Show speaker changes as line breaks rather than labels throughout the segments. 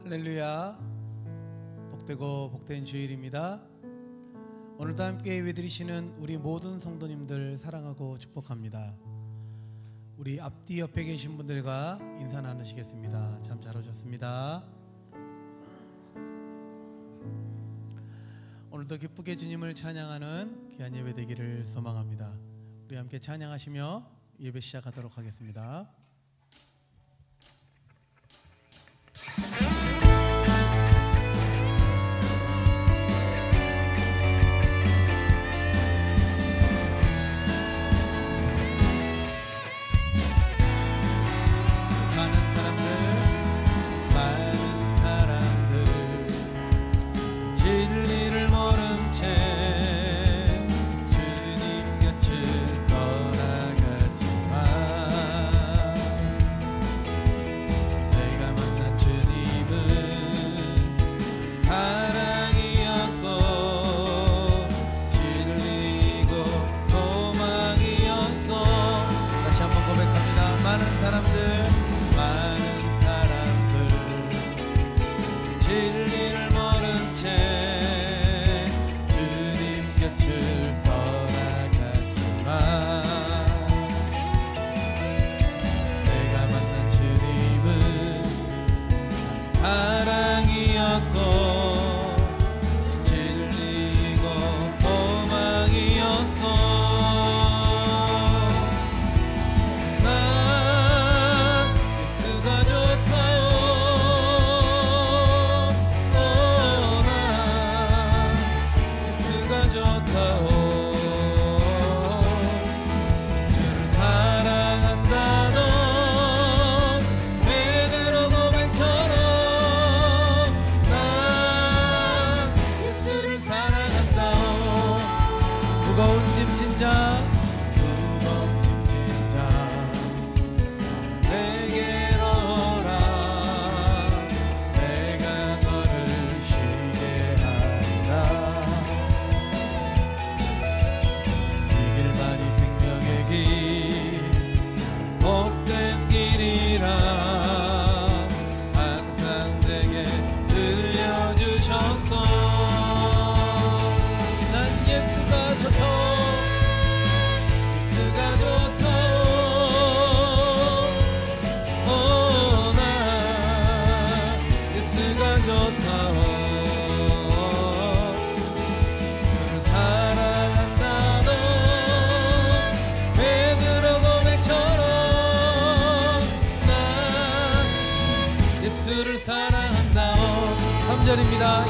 할렐루야. 복되고 복된 주일입니다. 오늘도 함께 예배드리시는 우리 모든 성도님들 사랑하고 축복합니다. 우리 앞뒤 옆에 계신 분들과 인사 나누시겠습니다. 참 잘 오셨습니다. 오늘도 기쁘게 주님을 찬양하는 귀한 예배 되기를 소망합니다. 우리 함께 찬양하시며 예배 시작하도록 하겠습니다.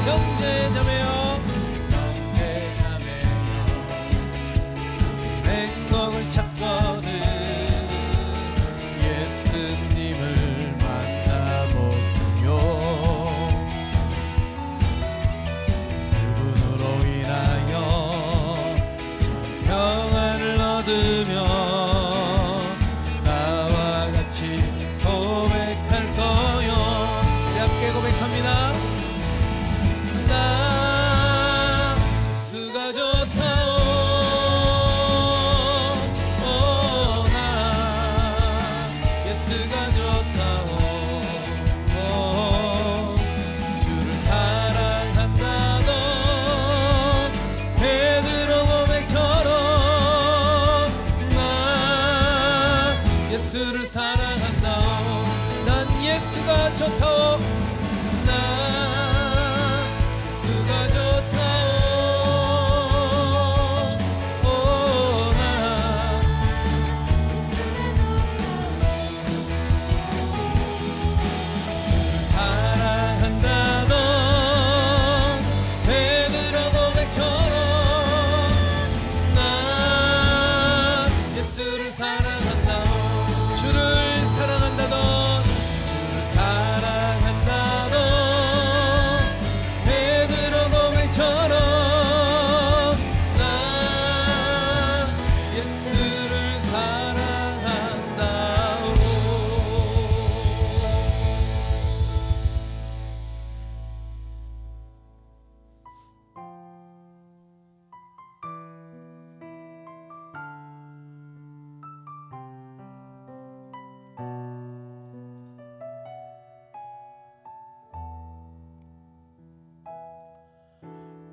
형제자매여 행복을 찾거든 예수님을 만나보세요. 그분으로 인하여 평안을 얻으며 나와 같이 고백할 거요. 우리 함께 고백합니다. 예수를 사랑한다. 난 예수가 좋다. 난 예수가 좋다. 사랑한다. 너 베드로 고백처럼 난 예수를 사랑한다. 주를 사랑한다. 너 주를 사랑한다. 너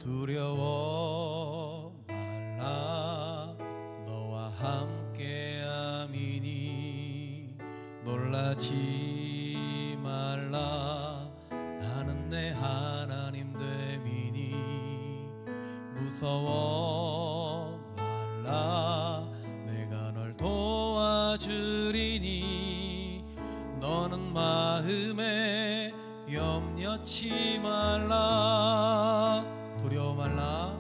두려워 말라 너와 함께함이니 놀라지 말라 나는 내 하나님 됨이니 무서워 말라 내가 널 도와주리니 너는 마음에 염려치 말라 두려워 말라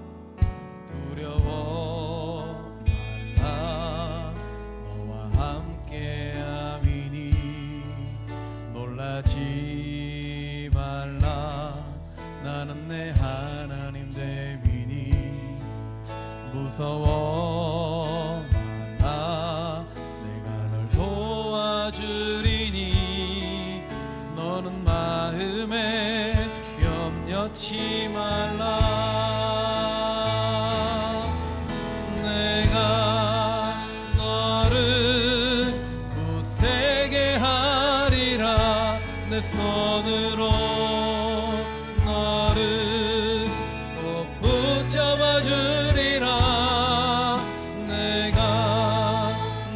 두려워 말라 너와 함께함이니 놀라지 말라 나는 내 하나님 됨이니 무서워 말라 내가 널 도와주리니 너는 마음에 염려치 말라 내가 너를 굳세게 하리라 내 손으로 너를 꼭 붙잡아 주리라 내가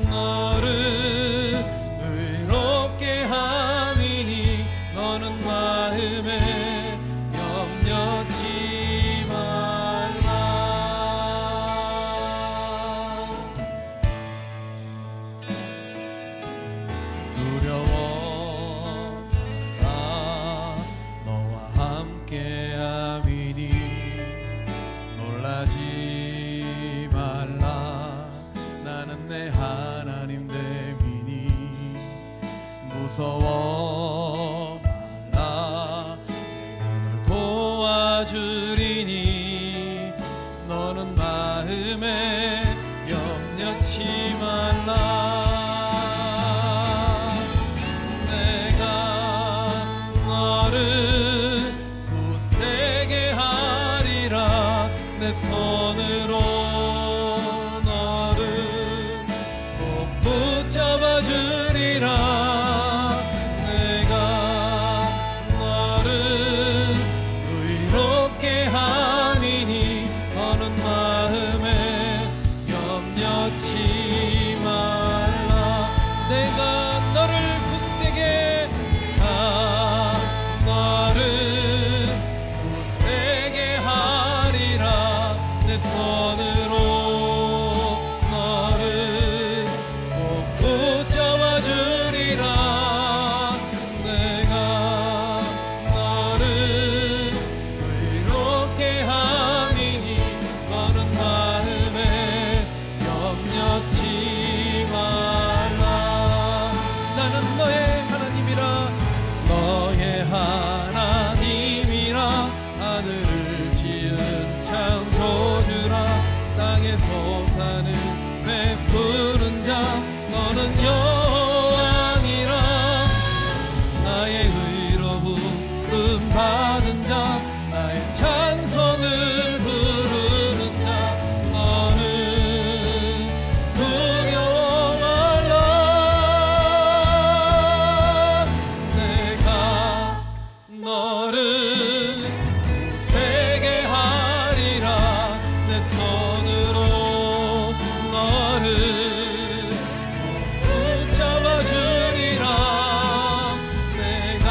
너를 의롭게 함이니 너는 마음에 염려치 말라 두려워 말라 너와 함께함이니 놀라지 말라 나는 내 하나님 됨이니 무서워 말라 내가 널 도와주리니 너는 마음에 염려치 말라 내가 너를 굳세게 하리라 내 손으로 너를 꼭 붙잡아 주리라 내가 너를 의롭게 함이니 너는 마음에 염려치 말라 내가 너를 굳세게 너를 굳세게 하리라 내 손으로 너를 꼭 붙잡아 주리라 내가 너를 의롭게 함이니 너는 마음에 염려치 말라 나는 너의 하나님이라 너의 하나님이라 하늘을 지은 창조주라 땅에서 사는 베푸는 자 너는 여호와니라 나의 의로움 받은 자 나의 찬송을 부르는 자 너는 두려워 말라 내가 너를 굳세게 하리라 내 손으로 너를 붙잡아 주리라 내가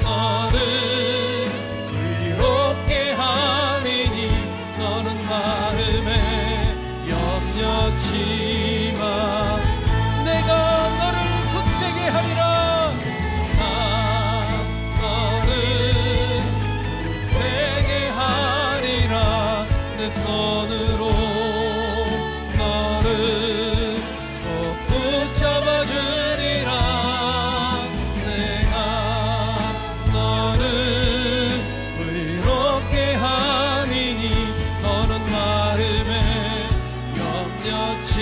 너를 의롭게 함이니 너는 마음에 염려치 마 내가 너를 굳세게 하리라 너를 굳세게 하리라 내 손으로 너를 꼭 붙잡아 주리라 내가 너를 의롭게 함이니 너는 마음에 염려치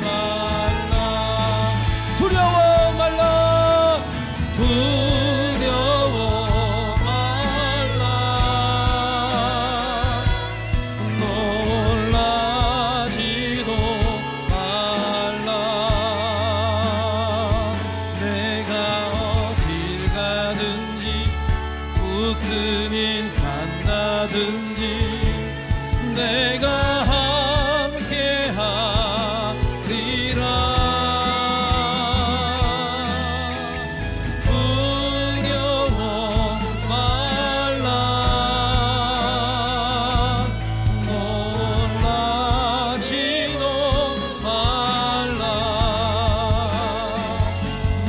말라 두려워 말라 두려워 말라 놀라지도 말라 내가 어딜 가든지 무슨 일 만나든지
가든지 내가 함께 하리라. 두려워 말라. 놀라지도 말라.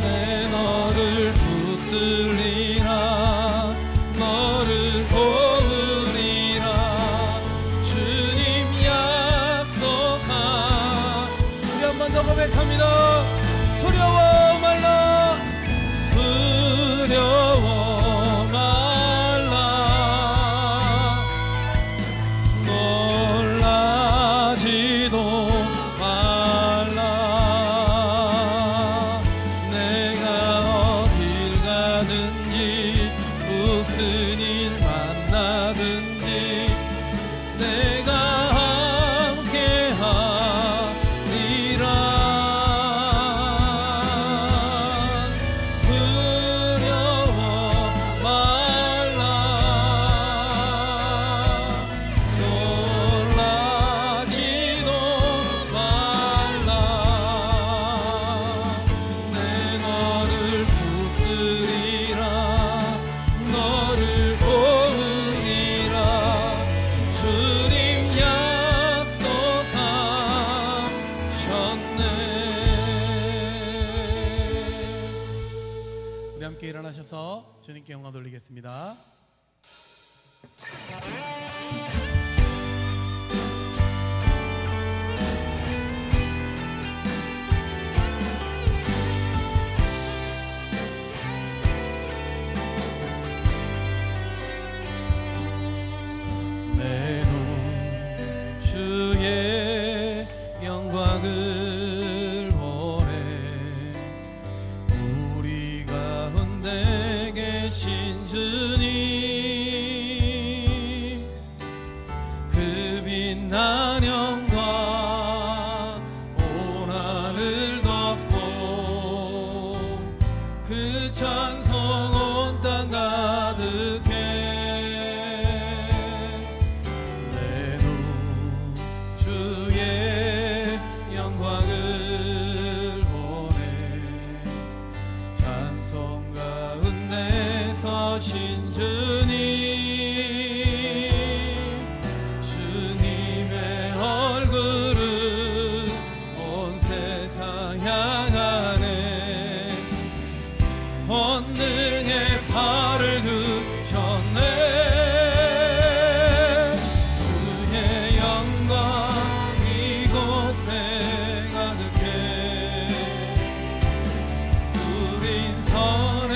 내 너를 붙들리라. 너를 도우리라. 주님 약속한. 우리 한 번 더 고백합니다. 두려워 말라. 두려워 말라. 놀라지도 말라. 내가 어딜 가든지 무슨 일 만나든지 내가 함께 하리라. 두려워 말라. 놀라지도 말라. 내 너를 붙들리라. 너를 도우리라. 주님 약속하셨네.
우리 함께 일어나셔서 주님께 영광 돌리겠습니다.
내 눈 주의 영광을 보네. 우리 가운데 계신 주님 그 빛난 영광 온 하늘 덮고 그 찬송 온 땅 가득해. 내 눈 주의 영광을 보네. 찬송 가운데 서신 주님 주님의 얼굴은 온 세상 향하네. 권능의 팔을 드셨네. 주의 영광 이곳에 가득해. 우린 선해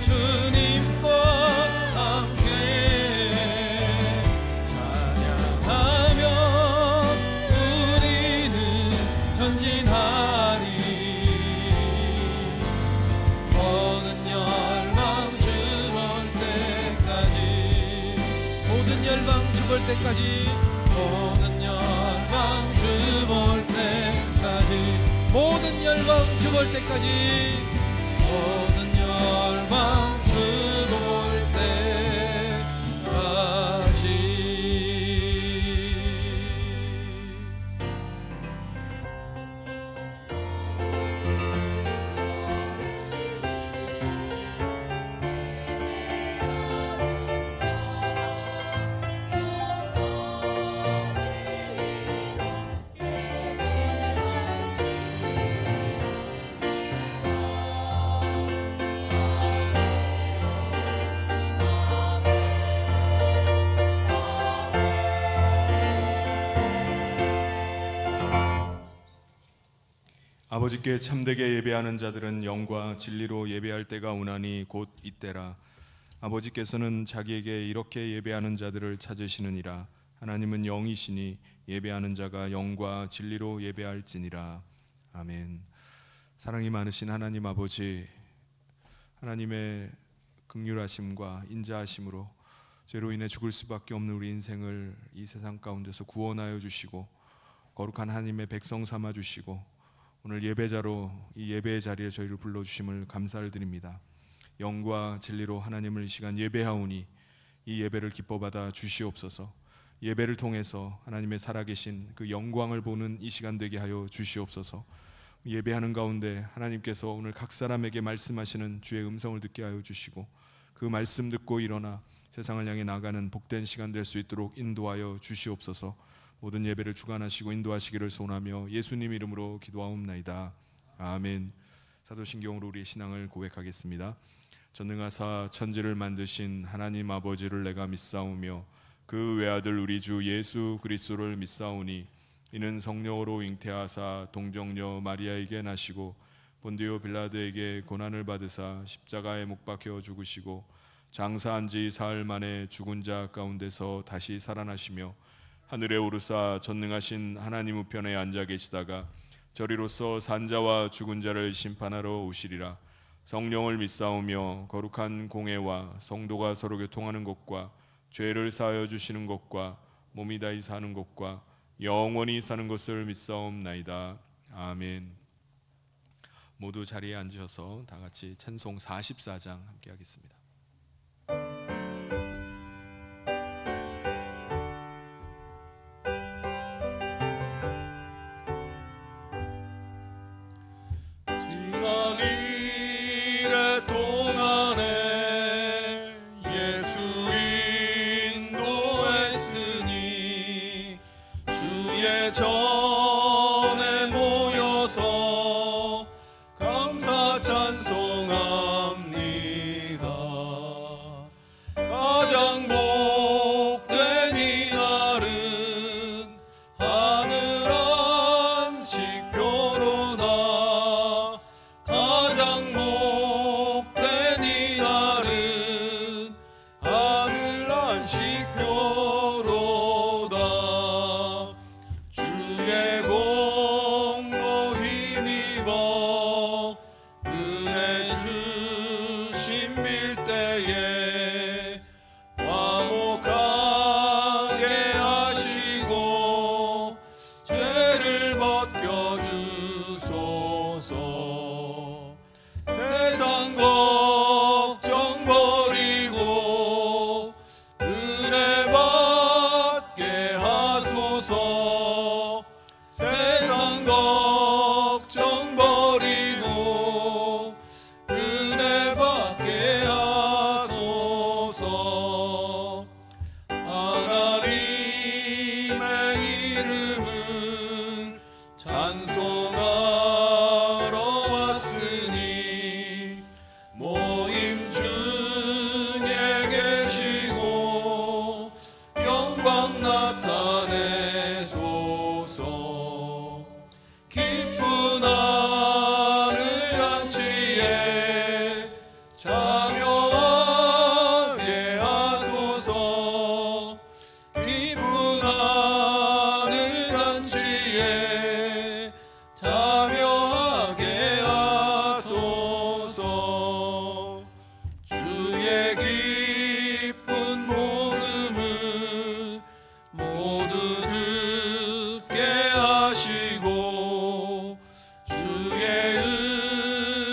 주님과 함께 찬양하며 우리는 전진하리. 모든 열방 주볼 때까지. 모든 열방 주볼 때까지. 모든 열방 주볼 때까지. 모든 열방 주볼 때까지. 모든 열방 주볼 때까지.
아버지께 참되게 예배하는 자들은 영과 진리로 예배할 때가 오나니 곧 이때라. 아버지께서는 자기에게 이렇게 예배하는 자들을 찾으시느니라. 하나님은 영이시니 예배하는 자가 영과 진리로 예배할지니라. 아멘. 사랑이 많으신 하나님 아버지, 하나님의 긍휼하심과 인자하심으로 죄로 인해 죽을 수밖에 없는 우리 인생을 이 세상 가운데서 구원하여 주시고 거룩한 하나님의 백성 삼아 주시고 오늘 예배자로 이 예배의 자리에 저희를 불러주심을 감사를 드립니다. 영과 진리로 하나님을 이 시간 예배하오니 이 예배를 기뻐 받아 주시옵소서. 예배를 통해서 하나님의 살아계신 그 영광을 보는 이 시간 되게 하여 주시옵소서. 예배하는 가운데 하나님께서 오늘 각 사람에게 말씀하시는 주의 음성을 듣게 하여 주시고 그 말씀 듣고 일어나 세상을 향해 나가는 복된 시간 될 수 있도록 인도하여 주시옵소서. 모든 예배를 주관하시고 인도하시기를 소원하며 예수님 이름으로 기도하옵나이다. 아멘. 사도신경으로 우리의 신앙을 고백하겠습니다. 전능하사 천지를 만드신 하나님 아버지를 내가 믿사오며 그 외아들 우리 주 예수 그리스도를 믿사오니 이는 성령으로 잉태하사 동정녀 마리아에게 나시고 본디오 빌라도에게 고난을 받으사 십자가에 못 박혀 죽으시고 장사한 지 사흘 만에 죽은 자 가운데서 다시 살아나시며 하늘에 오르사 전능하신 하나님 우편에 앉아 계시다가 저리로서 산자와 죽은 자를 심판하러 오시리라. 성령을 믿사오며 거룩한 공회와 성도가 서로 교통하는 것과 죄를 사하여 주시는 것과 몸이 다히 사는 것과 영원히 사는 것을 믿사옵나이다. 아멘. 모두 자리에 앉으셔서 다 같이 찬송 44장 함께 하겠습니다.
전에 모여서 감사 찬송합니다. 가장 복된 이날은 하늘 안식표로다. 가장 복된 이날은 하늘 안식표로다. 주의 공로 힘입어 은혜 주심 빌때에 화목하게 하시고 죄를 벗겨 주소서. 세상 걱정 버리고 은혜 받게 하소서. 세상 걱정 버리고 은혜 받게 하소서. 하나님의 이름은 찬송하러 왔으니 모임 중에 계시고 영광 나타내소서. 기쁜 하늘 잔치에 참여하게 하소서. 기쁜 하늘 잔치에 참여하게 하소서. 주의 기쁜 복음을 모두 듣게 하시고 주의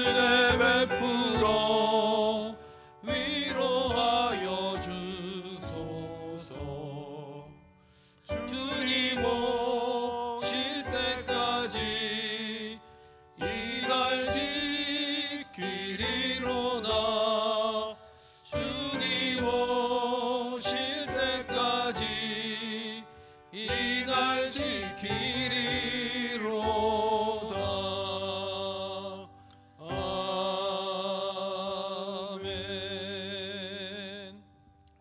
은혜 베풀어 위로하여 주소서. 주님 오실 때까지 이날 지키리로다. 주님 오실 때까지 이날 지키리로다. 아멘.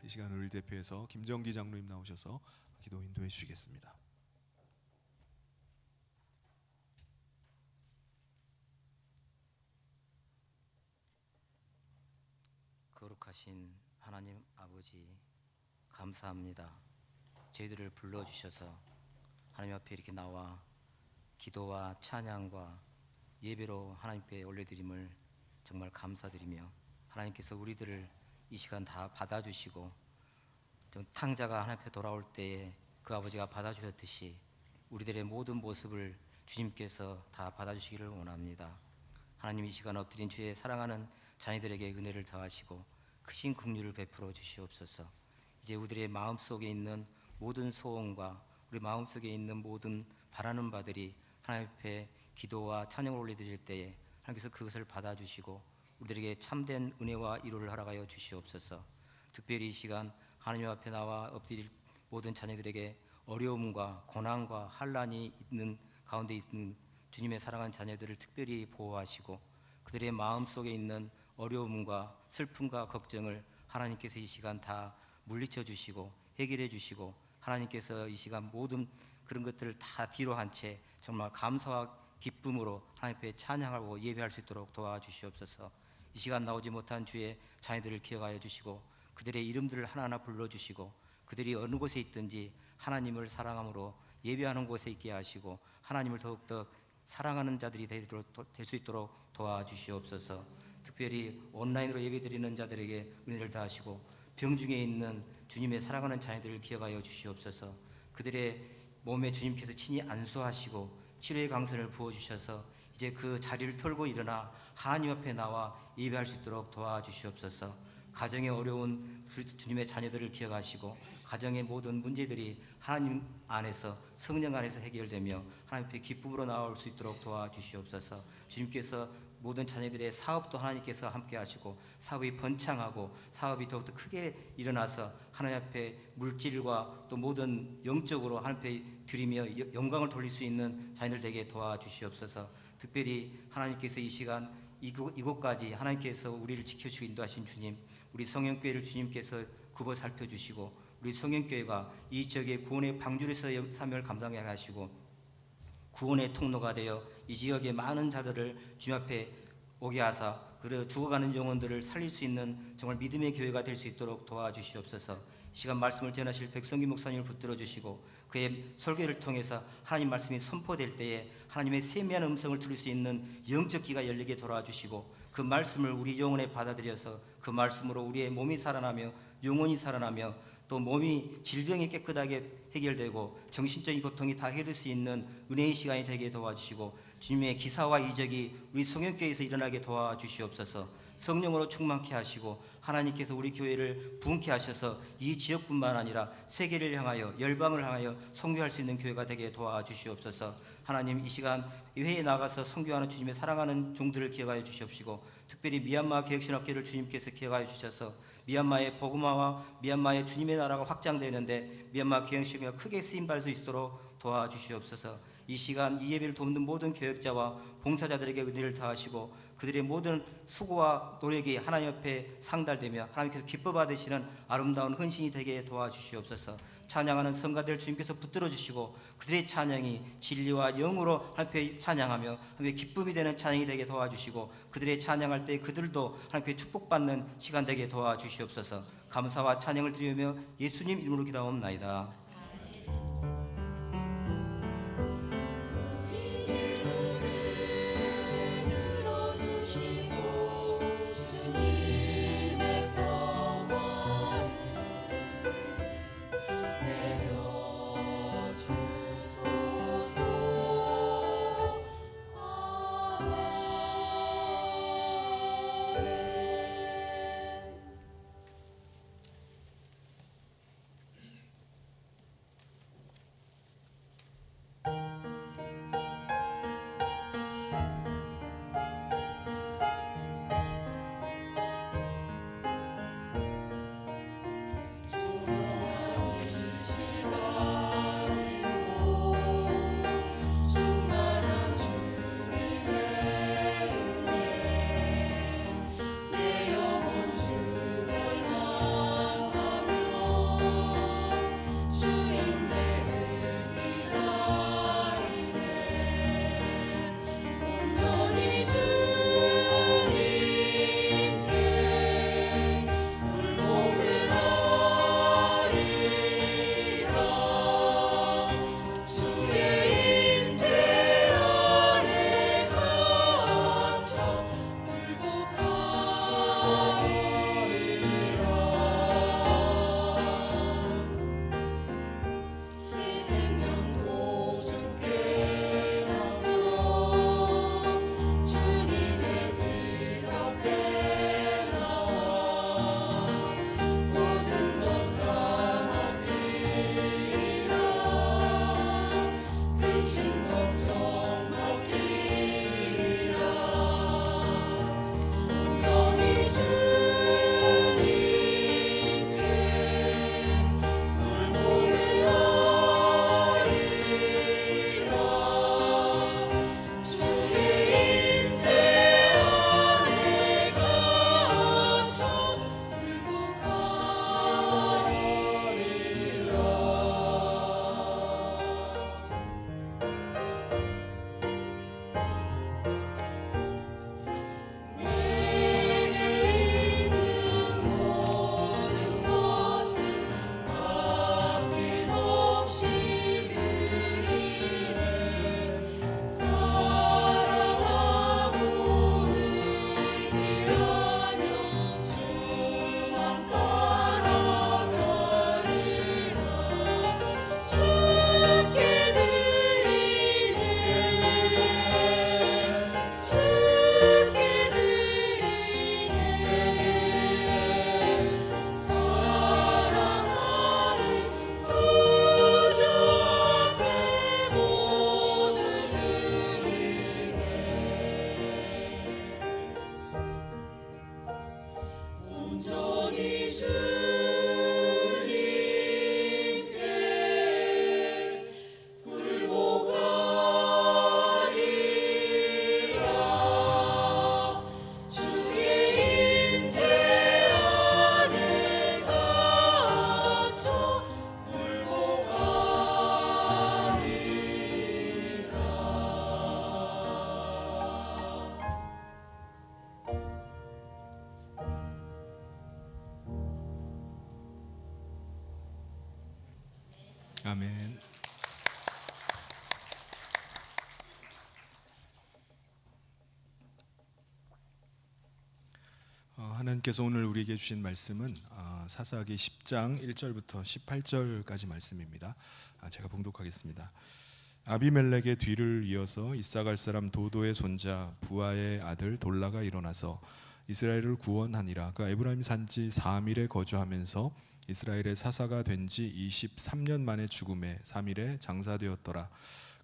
이 시간 우리 대표해서 김정기 장로님 나오셔서 기도 인도해 주시겠습니다.
거룩하신 하나님 아버지 감사합니다. 저희들을 불러주셔서 하나님 앞에 이렇게 나와 기도와 찬양과 예배로 하나님께 올려드림을 정말 감사드리며 하나님께서 우리들을 이 시간 다 받아주시고 좀 탕자가 하나님 앞에 돌아올 때에 그 아버지가 받아주셨듯이 우리들의 모든 모습을 주님께서 다 받아주시기를 원합니다. 하나님, 이 시간 엎드린 주의 사랑하는 자녀들에게 은혜를 더하시고 크신 긍휼을 베풀어 주시옵소서. 이제 우리의 마음속에 있는 모든 소원과 우리 마음속에 있는 모든 바라는 바들이 하나님 앞에 기도와 찬양을 올려드릴 때에 하나님께서 그것을 받아주시고 우리들에게 참된 은혜와 위로를 허락하여 주시옵소서. 특별히 이 시간 하나님 앞에 나와 엎드릴 모든 자녀들에게 어려움과 고난과 환난이 있는 가운데 있는 주님의 사랑하는 자녀들을 특별히 보호하시고 그들의 마음속에 있는 어려움과 슬픔과 걱정을 하나님께서 이 시간 다 물리쳐 주시고 해결해 주시고 하나님께서 이 시간 모든 그런 것들을 다 뒤로 한 채 정말 감사와 기쁨으로 하나님 앞에 찬양하고 예배할 수 있도록 도와주시옵소서. 이 시간 나오지 못한 주의 자녀들을 기억하여 주시고 그들의 이름들을 하나하나 불러주시고 그들이 어느 곳에 있든지 하나님을 사랑함으로 예배하는 곳에 있게 하시고 하나님을 더욱더 사랑하는 자들이 될 수 있도록 도와주시옵소서. 특별히 온라인으로 예배드리는 자들에게 은혜를 다하시고 병중에 있는 주님의 사랑하는 자녀들을 기억하여 주시옵소서. 그들의 몸에 주님께서 친히 안수하시고 치료의 강선을 부어주셔서 이제 그 자리를 털고 일어나 하나님 앞에 나와 예배할 수 있도록 도와주시옵소서. 가정에 어려운 주님의 자녀들을 기억하시고 가정의 모든 문제들이 하나님 안에서 성령 안에서 해결되며 하나님 앞에 기쁨으로 나올 수 있도록 도와주시옵소서. 주님께서 모든 자녀들의 사업도 하나님께서 함께 하시고 사업이 번창하고 사업이 더욱더 크게 일어나서 하나님 앞에 물질과 또 모든 영적으로 하나님 앞에 드리며 영광을 돌릴 수 있는 자녀들 되게 도와주시옵소서. 특별히 하나님께서 이 시간 이곳까지 하나님께서 우리를 지켜주시고 인도하신 주님, 우리 성령교회를 주님께서 굽어 살펴주시고 우리 성령교회가 이 지역의 구원의 방주로서의 사명을 감당하게 하시고 구원의 통로가 되어 이 지역의 많은 자들을 주님 앞에 오게 하사 그리고 죽어가는 영혼들을 살릴 수 있는 정말 믿음의 교회가 될 수 있도록 도와주시옵소서. 시간 말씀을 전하실 백성기 목사님을 붙들어 주시고 그의 설교를 통해서 하나님 말씀이 선포될 때에 하나님의 세미한 음성을 들을 수 있는 영적 귀가 열리게 돌아주시고 그 말씀을 우리 영혼에 받아들여서 그 말씀으로 우리의 몸이 살아나며 영혼이 살아나며 또 몸이 질병이 깨끗하게 해결되고 정신적인 고통이 다 해결될 수 있는 은혜의 시간이 되게 도와주시고 주님의 기사와 이적이 우리 성령교회에서 일어나게 도와주시옵소서. 성령으로 충만케 하시고 하나님께서 우리 교회를 부흥케 하셔서 이 지역뿐만 아니라 세계를 향하여 열방을 향하여 선교할 수 있는 교회가 되게 도와주시옵소서. 하나님 이 시간 회에 나가서 선교하는 주님의 사랑하는 종들을 기억하여 주시옵시고 특별히 미얀마 개혁신학교를 주님께서 기억하여 주셔서 미얀마의 복음화와 미얀마의 주님의 나라가 확장되는데 미얀마 개혁신학교가 크게 쓰임받을 수 있도록 도와주시옵소서. 이 시간 이 예배를 돕는 모든 교역자와 봉사자들에게 은혜를 다하시고 그들의 모든 수고와 노력이 하나님 앞에 상달되며 하나님께서 기뻐 받으시는 아름다운 헌신이 되게 도와주시옵소서. 찬양하는 성가들 주님께서 붙들어 주시고 그들의 찬양이 진리와 영으로 하나님 앞에 찬양하며 하나님의 기쁨이 되는 찬양이 되게 도와주시고 그들의 찬양할 때 그들도 하나님 앞에 축복받는 시간 되게 도와주시옵소서. 감사와 찬양을 드리며 예수님 이름으로 기도하옵나이다.
아멘. 하나님께서 오늘 우리에게 주신 말씀은 사사기 10장 1절부터 18절까지 말씀입니다. 제가 봉독하겠습니다. 아비멜렉의 뒤를 이어서 이사갈 사람 도도의 손자 부하의 아들 돌라가 일어나서 이스라엘을 구원하니라. 그 에브라임 산지 3일에 거주하면서 이스라엘의 사사가 된 지 23년 만에 죽음에 3일에 장사되었더라.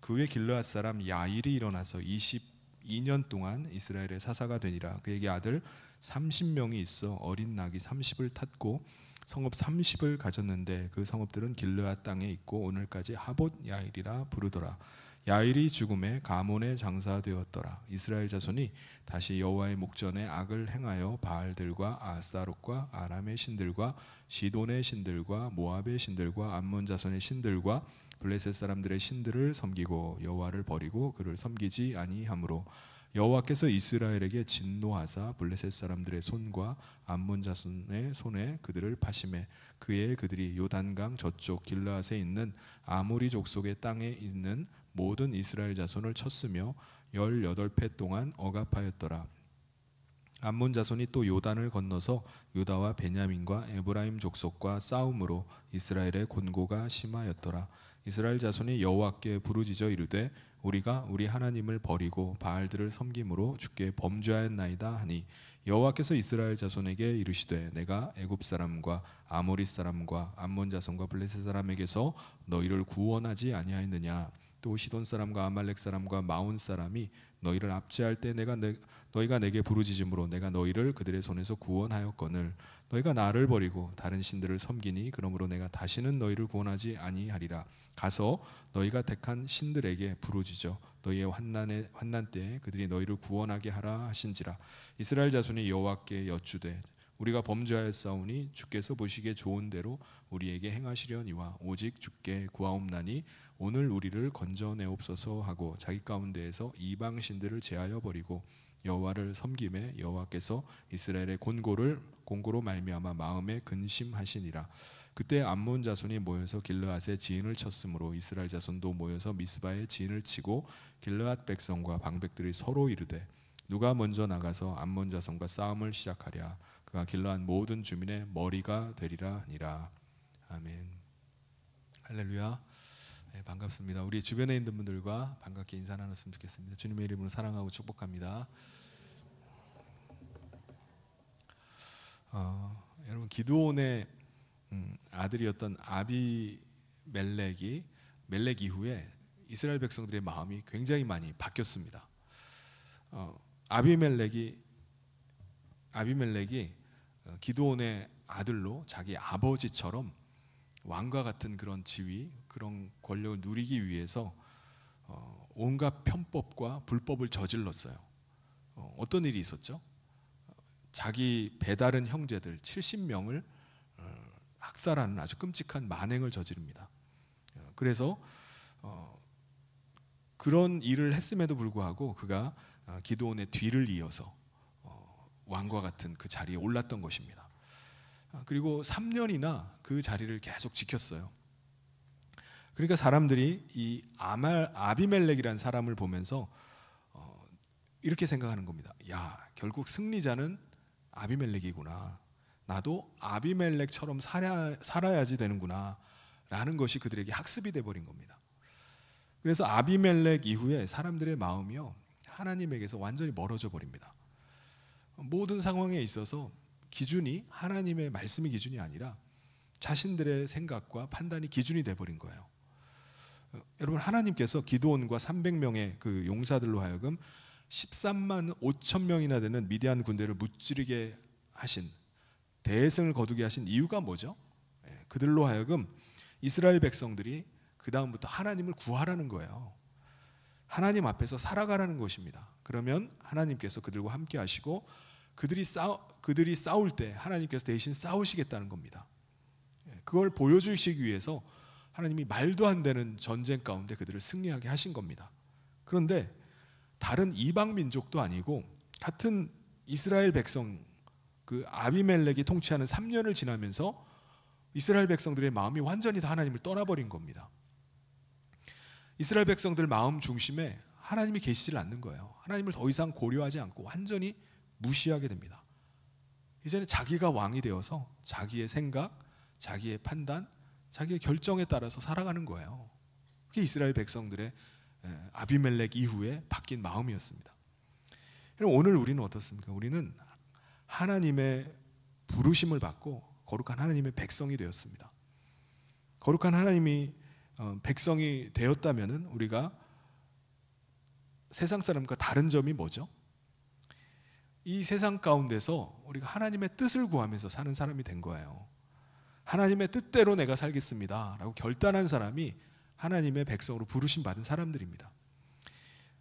그 후에 길르앗 사람 야일이 일어나서 22년 동안 이스라엘의 사사가 되니라. 그에게 아들 30명이 있어 어린 낙이 30을 탔고 성읍 30을 가졌는데 그 성읍들은 길르앗 땅에 있고 오늘까지 하봇 야일이라 부르더라. 야일이 죽음에 가몬에 장사되었더라. 이스라엘 자손이 다시 여호와의 목전에 악을 행하여 바알들과 아스타롯과 아람의 신들과 시돈의 신들과 모압의 신들과 암몬 자손의 신들과 블레셋 사람들의 신들을 섬기고 여호와를 버리고 그를 섬기지 아니하므로 여호와께서 이스라엘에게 진노하사 블레셋 사람들의 손과 암몬 자손의 손에 그들을 파심해 그의 그들이 요단강 저쪽 길르앗에 있는 아모리 족속의 땅에 있는 모든 이스라엘 자손을 쳤으며 18배 동안 억압하였더라. 암몬 자손이 또 요단을 건너서 유다와 베냐민과 에브라임 족속과 싸움으로 이스라엘의 곤고가 심하였더라. 이스라엘 자손이 여호와께 부르짖어 이르되 우리가 우리 하나님을 버리고 바알들을 섬김으로 주께 범죄하였나이다 하니 여호와께서 이스라엘 자손에게 이르시되 내가 애굽 사람과 아모리 사람과 암몬 자손과 블레셋 사람에게서 너희를 구원하지 아니하였느냐. 또 시돈 사람과 아말렉 사람과 마온 사람이 너희를 압제할 때 너희가 내게 부르짖음으로 내가 너희를 그들의 손에서 구원하였거늘 너희가 나를 버리고 다른 신들을 섬기니 그러므로 내가 다시는 너희를 구원하지 아니하리라. 가서 너희가 택한 신들에게 부르짖어 너희의 환난 때에 그들이 너희를 구원하게 하라 하신지라. 이스라엘 자손이 여호와께 여쭈되 우리가 범죄하였사오니 주께서 보시기에 좋은 대로 우리에게 행하시려니와 오직 주께 구하옵나니 오늘 우리를 건져내옵소서 하고 자기 가운데에서 이방 신들을 제하여 버리고 여호와를 섬김에 여호와께서 이스라엘의 곤고로 말미암아 마음에 근심하시니라. 그때 암몬 자손이 모여서 길르앗에 지인을 쳤으므로 이스라엘 자손도 모여서 미스바에 지인을 치고 길르앗 백성과 방백들이 서로 이르되 누가 먼저 나가서 암몬 자손과 싸움을 시작하랴. 그가 길르앗 모든 주민의 머리가 되리라 하니라. 아멘. 할렐루야. 네, 반갑습니다. 우리 주변에 있는 분들과 반갑게 인사 나눴으면 좋겠습니다. 주님의 이름으로 사랑하고 축복합니다. 여러분 기드온의 아들이었던 멜렉 이후에 이스라엘 백성들의 마음이 굉장히 많이 바뀌었습니다. 아비멜렉이 기드온의 아들로 자기 아버지처럼 왕과 같은 그런 지위, 그런 권력을 누리기 위해서 온갖 편법과 불법을 저질렀어요. 어떤 일이 있었죠? 자기 배다른 형제들 70명을 학살하는 아주 끔찍한 만행을 저지릅니다. 그래서 그런 일을 했음에도 불구하고 그가 기드온의 뒤를 이어서 왕과 같은 그 자리에 올랐던 것입니다. 그리고 3년이나 그 자리를 계속 지켰어요. 그러니까 사람들이 이 아비멜렉이라는 사람을 보면서 이렇게 생각하는 겁니다. 야, 결국 승리자는 아비멜렉이구나. 나도 아비멜렉처럼 살아야지 되는구나 라는 것이 그들에게 학습이 돼버린 겁니다. 그래서 아비멜렉 이후에 사람들의 마음이요 하나님에게서 완전히 멀어져 버립니다. 모든 상황에 있어서 기준이 하나님의 말씀이 기준이 아니라 자신들의 생각과 판단이 기준이 돼버린 거예요. 여러분 하나님께서 기드온과 300명의 그 용사들로 하여금 13만 5천 명이나 되는 미디안 군대를 무찌르게 하신 대승을 거두게 하신 이유가 뭐죠? 그들로 하여금 이스라엘 백성들이 그 다음부터 하나님을 구하라는 거예요. 하나님 앞에서 살아가라는 것입니다. 그러면 하나님께서 그들과 함께 하시고 그들이 싸울 때 하나님께서 대신 싸우시겠다는 겁니다. 그걸 보여주시기 위해서 하나님이 말도 안 되는 전쟁 가운데 그들을 승리하게 하신 겁니다. 그런데 다른 이방 민족도 아니고 같은 이스라엘 백성, 그 아비멜렉이 통치하는 3년을 지나면서 이스라엘 백성들의 마음이 완전히 다 하나님을 떠나버린 겁니다. 이스라엘 백성들 마음 중심에 하나님이 계시질 않는 거예요. 하나님을 더 이상 고려하지 않고 완전히 무시하게 됩니다. 이제는 자기가 왕이 되어서 자기의 생각, 자기의 판단, 자기의 결정에 따라서 살아가는 거예요. 그게 이스라엘 백성들의 아비멜렉 이후에 바뀐 마음이었습니다. 오늘 우리는 어떻습니까? 우리는 하나님의 부르심을 받고 거룩한 하나님의 백성이 되었습니다. 거룩한 하나님이 백성이 되었다면 우리가 세상 사람과 다른 점이 뭐죠? 이 세상 가운데서 우리가 하나님의 뜻을 구하면서 사는 사람이 된 거예요. 하나님의 뜻대로 내가 살겠습니다 라고 결단한 사람이 하나님의 백성으로 부르심 받은 사람들입니다.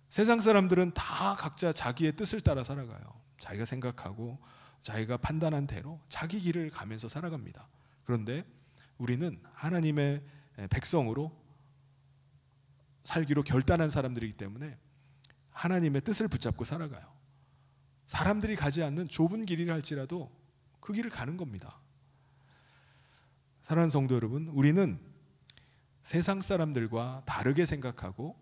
세상 사람들은 다 각자 자기의 뜻을 따라 살아가요. 자기가 생각하고 자기가 판단한 대로 자기 길을 가면서 살아갑니다. 그런데 우리는 하나님의 백성으로 살기로 결단한 사람들이기 때문에 하나님의 뜻을 붙잡고 살아가요. 사람들이 가지 않는 좁은 길이라 할지라도 그 길을 가는 겁니다. 사랑하는 성도 여러분, 우리는 세상 사람들과 다르게 생각하고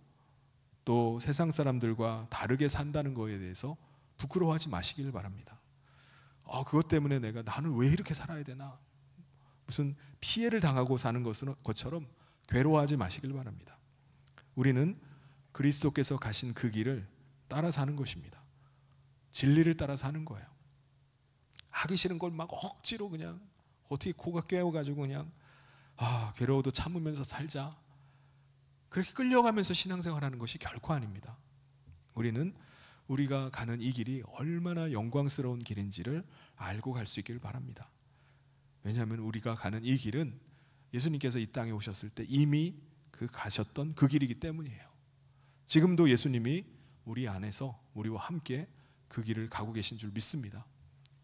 또 세상 사람들과 다르게 산다는 것에 대해서 부끄러워하지 마시길 바랍니다. 그것 때문에 나는 왜 이렇게 살아야 되나, 무슨 피해를 당하고 사는 것처럼 괴로워하지 마시길 바랍니다. 우리는 그리스도께서 가신 그 길을 따라 사는 것입니다. 진리를 따라 사는 거예요. 하기 싫은 걸 막 억지로 그냥 어떻게 코가 깨어가지고 그냥 괴로워도 참으면서 살자, 그렇게 끌려가면서 신앙생활하는 것이 결코 아닙니다. 우리는 우리가 가는 이 길이 얼마나 영광스러운 길인지를 알고 갈 수 있기를 바랍니다. 왜냐하면 우리가 가는 이 길은 예수님께서 이 땅에 오셨을 때 이미 가셨던 그 길이기 때문이에요. 지금도 예수님이 우리 안에서 우리와 함께 그 길을 가고 계신 줄 믿습니다.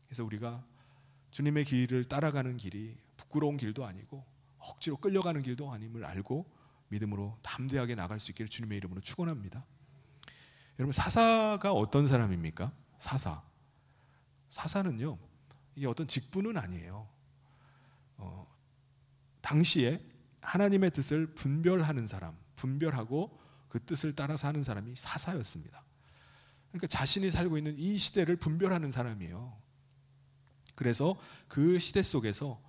그래서 우리가 주님의 길을 따라가는 길이 부끄러운 길도 아니고 억지로 끌려가는 길도 아님을 알고 믿음으로 담대하게 나갈 수 있기를 주님의 이름으로 축원합니다. 여러분, 사사가 어떤 사람입니까? 사사는요, 이게 어떤 직분은 아니에요. 당시에 하나님의 뜻을 분별하는 사람, 분별하고 그 뜻을 따라서 하는 사람이 사사였습니다. 그러니까 자신이 살고 있는 이 시대를 분별하는 사람이에요. 그래서 그 시대 속에서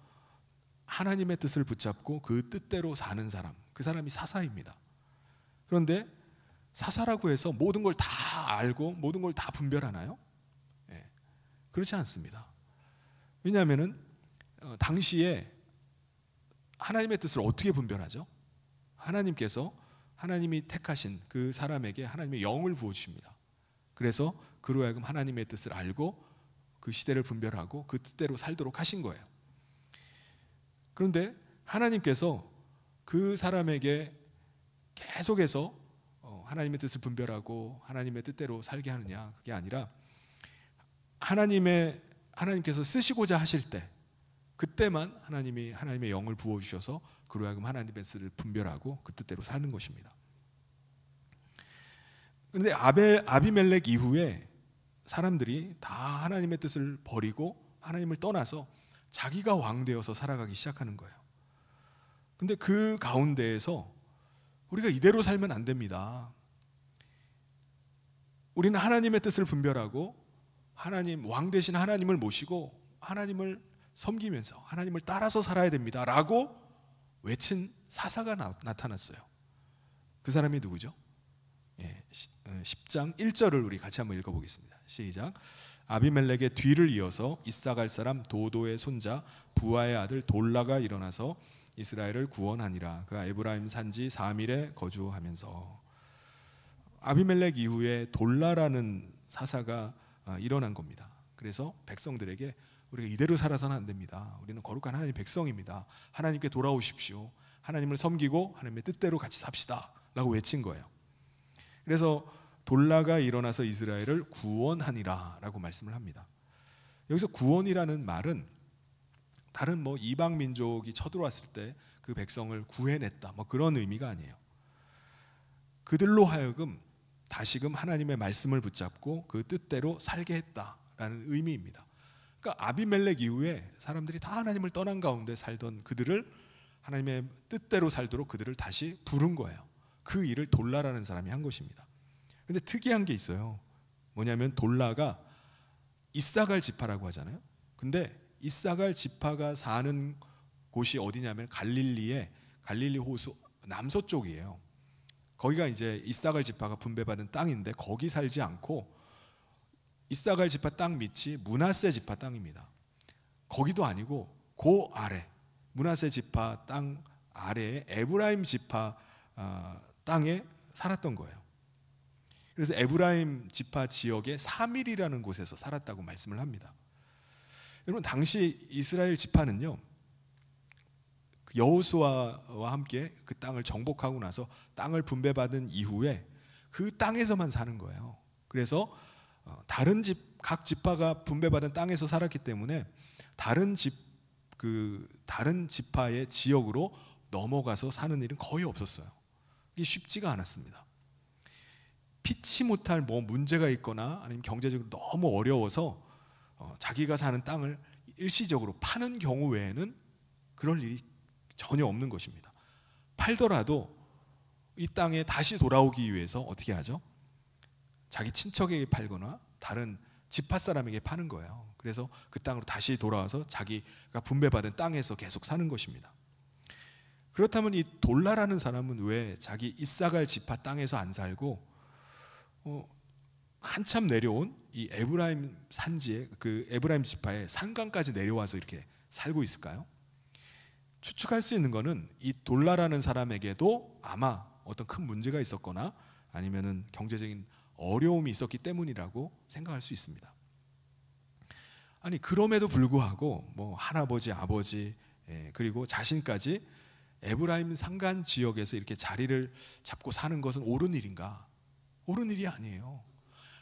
하나님의 뜻을 붙잡고 그 뜻대로 사는 사람, 그 사람이 사사입니다. 그런데 사사라고 해서 모든 걸 다 알고 모든 걸 다 분별하나요? 그렇지 않습니다. 왜냐하면 당시에 하나님의 뜻을 어떻게 분별하죠? 하나님이 택하신 그 사람에게 하나님의 영을 부어주십니다. 그래서 그로 하여금 하나님의 뜻을 알고 그 시대를 분별하고 그 뜻대로 살도록 하신 거예요. 그런데 하나님께서 그 사람에게 계속해서 하나님의 뜻을 분별하고 하나님의 뜻대로 살게 하느냐, 그게 아니라 하나님께서 쓰시고자 하실 때 그때만 하나님의 영을 부어주셔서 그로 하여금 하나님의 뜻을 분별하고 그 뜻대로 사는 것입니다. 그런데 아비멜렉 이후에 사람들이 다 하나님의 뜻을 버리고 하나님을 떠나서 자기가 왕 되어서 살아가기 시작하는 거예요. 근데 그 가운데에서 우리가 이대로 살면 안 됩니다. 우리는 하나님의 뜻을 분별하고 왕 되신 하나님을 모시고 하나님을 섬기면서 하나님을 따라서 살아야 됩니다 라고 외친 사사가 나타났어요. 그 사람이 누구죠? 10장 1절을 우리 같이 한번 읽어보겠습니다. 시작. 아비멜렉의 뒤를 이어서 이사갈 사람 도도의 손자 부하의 아들 돌라가 일어나서 이스라엘을 구원하니라. 그가 에브라임 산지 3일에 거주하면서. 아비멜렉 이후에 돌라라는 사사가 일어난 겁니다. 그래서 백성들에게 우리가 이대로 살아서는 안 됩니다. 우리는 거룩한 하나님의 백성입니다. 하나님께 돌아오십시오. 하나님을 섬기고 하나님의 뜻대로 같이 삽시다 라고 외친 거예요. 그래서 돌라가 일어나서 이스라엘을 구원하니라 라고 말씀을 합니다. 여기서 구원이라는 말은 다른 이방 민족이 쳐들어왔을 때 그 백성을 구해냈다 그런 의미가 아니에요. 그들로 하여금 다시금 하나님의 말씀을 붙잡고 그 뜻대로 살게 했다라는 의미입니다. 그러니까 아비멜렉 이후에 사람들이 다 하나님을 떠난 가운데 살던 그들을 하나님의 뜻대로 살도록 그들을 다시 부른 거예요. 그 일을 돌라라는 사람이 한 것입니다. 근데 특이한 게 있어요. 뭐냐면 돌라가 이사갈 지파라고 하잖아요. 근데 이사갈 지파가 사는 곳이 어디냐면 갈릴리 호수 남서쪽이에요. 거기가 이제 이사갈 지파가 분배받은 땅인데 거기 살지 않고 이사갈 지파 땅 밑이 므낫세 지파 땅입니다. 거기도 아니고 그 아래 므낫세 지파 땅 아래에 에브라임 지파 땅에 살았던 거예요. 그래서 에브라임 지파 지역의 사밀이라는 곳에서 살았다고 말씀을 합니다. 여러분 당시 이스라엘 지파는요 여호수아와 함께 그 땅을 정복하고 나서 땅을 분배받은 이후에 그 땅에서만 사는 거예요. 그래서 각 지파가 분배받은 땅에서 살았기 때문에 다른 지파의 지역으로 넘어가서 사는 일은 거의 없었어요. 이게 쉽지가 않았습니다. 피치 못할 문제가 있거나 아니면 경제적으로 너무 어려워서 자기가 사는 땅을 일시적으로 파는 경우 외에는 그럴 일이 전혀 없는 것입니다. 팔더라도 이 땅에 다시 돌아오기 위해서 어떻게 하죠? 자기 친척에게 팔거나 다른 지파 사람에게 파는 거예요. 그래서 그 땅으로 다시 돌아와서 자기가 분배받은 땅에서 계속 사는 것입니다. 그렇다면 이 돌라라는 사람은 왜 자기 이사갈 지파 땅에서 안 살고 한참 내려온 이 에브라임 산지에 그 에브라임 지파의 산강까지 내려와서 이렇게 살고 있을까요? 추측할 수 있는 것은 이 돌라라는 사람에게도 아마 어떤 큰 문제가 있었거나 아니면은 경제적인 어려움이 있었기 때문이라고 생각할 수 있습니다. 아니 그럼에도 불구하고 할아버지, 아버지 그리고 자신까지 에브라임 산간 지역에서 이렇게 자리를 잡고 사는 것은 옳은 일인가? 옳은 일이 아니에요.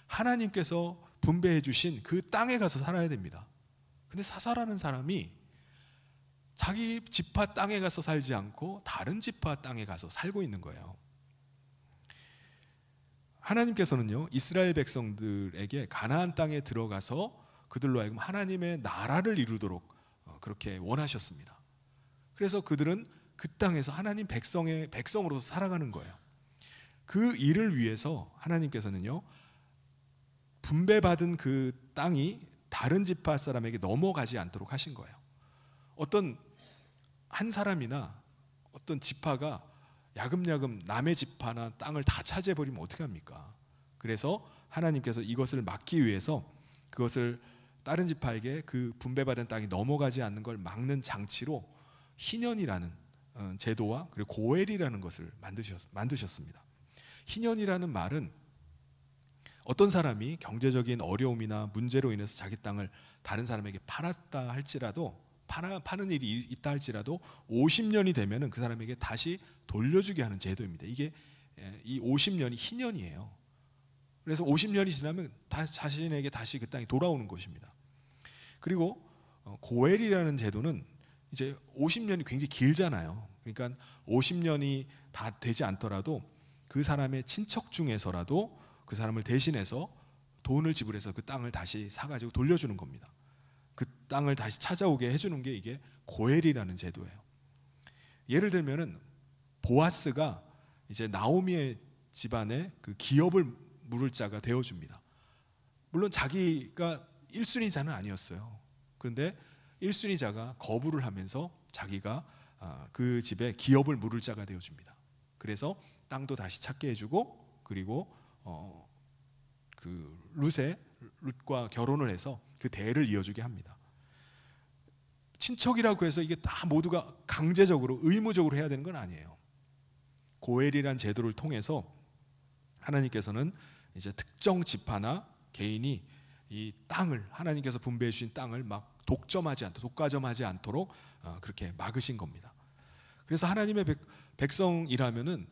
하나님께서 분배해 주신 그 땅에 가서 살아야 됩니다. 근데 사사라는 사람이 자기 지파 땅에 가서 살지 않고 다른 지파 땅에 가서 살고 있는 거예요. 하나님께서는요 이스라엘 백성들에게 가나안 땅에 들어가서 그들로 하여금 하나님의 나라를 이루도록 그렇게 원하셨습니다. 그래서 그들은 그 땅에서 하나님 백성의 백성으로서 살아가는 거예요. 그 일을 위해서 하나님께서는요 분배받은 그 땅이 다른 지파 사람에게 넘어가지 않도록 하신 거예요. 어떤 한 사람이나 어떤 지파가 야금야금 남의 지파나 땅을 다 차지해버리면 어떻게 합니까? 그래서 하나님께서 이것을 막기 위해서 그것을 다른 지파에게 그 분배받은 땅이 넘어가지 않는 걸 막는 장치로 희년이라는 제도와 그리고 고엘이라는 것을 만드셨습니다. 희년이라는 말은 어떤 사람이 경제적인 어려움이나 문제로 인해서 자기 땅을 다른 사람에게 팔았다 할지라도 파는 일이 있다 할지라도 50년이 되면은 그 사람에게 다시 돌려주게 하는 제도입니다. 이게 이 50년이 희년이에요. 그래서 50년이 지나면 자신에게 다시 그 땅이 돌아오는 것입니다. 그리고 고엘이라는 제도는 이제 50년이 굉장히 길잖아요. 그러니까 50년이 다 되지 않더라도 그 사람의 친척 중에서라도 그 사람을 대신해서 돈을 지불해서 그 땅을 다시 사가지고 돌려주는 겁니다. 그 땅을 다시 찾아오게 해주는 게 이게 고엘이라는 제도예요. 예를 들면은 보아스가 이제 나오미의 집안에 그 기업을 물을 자가 되어줍니다. 물론 자기가 1순위자는 아니었어요. 그런데 1순위자가 거부를 하면서 자기가 그 집에 기업을 물을 자가 되어줍니다. 그래서 땅도 다시 찾게 해주고 그리고 그 룻과 결혼을 해서 그 대를 이어주게 합니다. 친척이라고 해서 이게 다 모두가 강제적으로 의무적으로 해야 되는 건 아니에요. 고엘이란 제도를 통해서 하나님께서는 이제 특정 지파나 개인이 이 땅을 하나님께서 분배해 주신 땅을 막 독과점하지 않도록 그렇게 막으신 겁니다. 그래서 하나님의 백성이라면은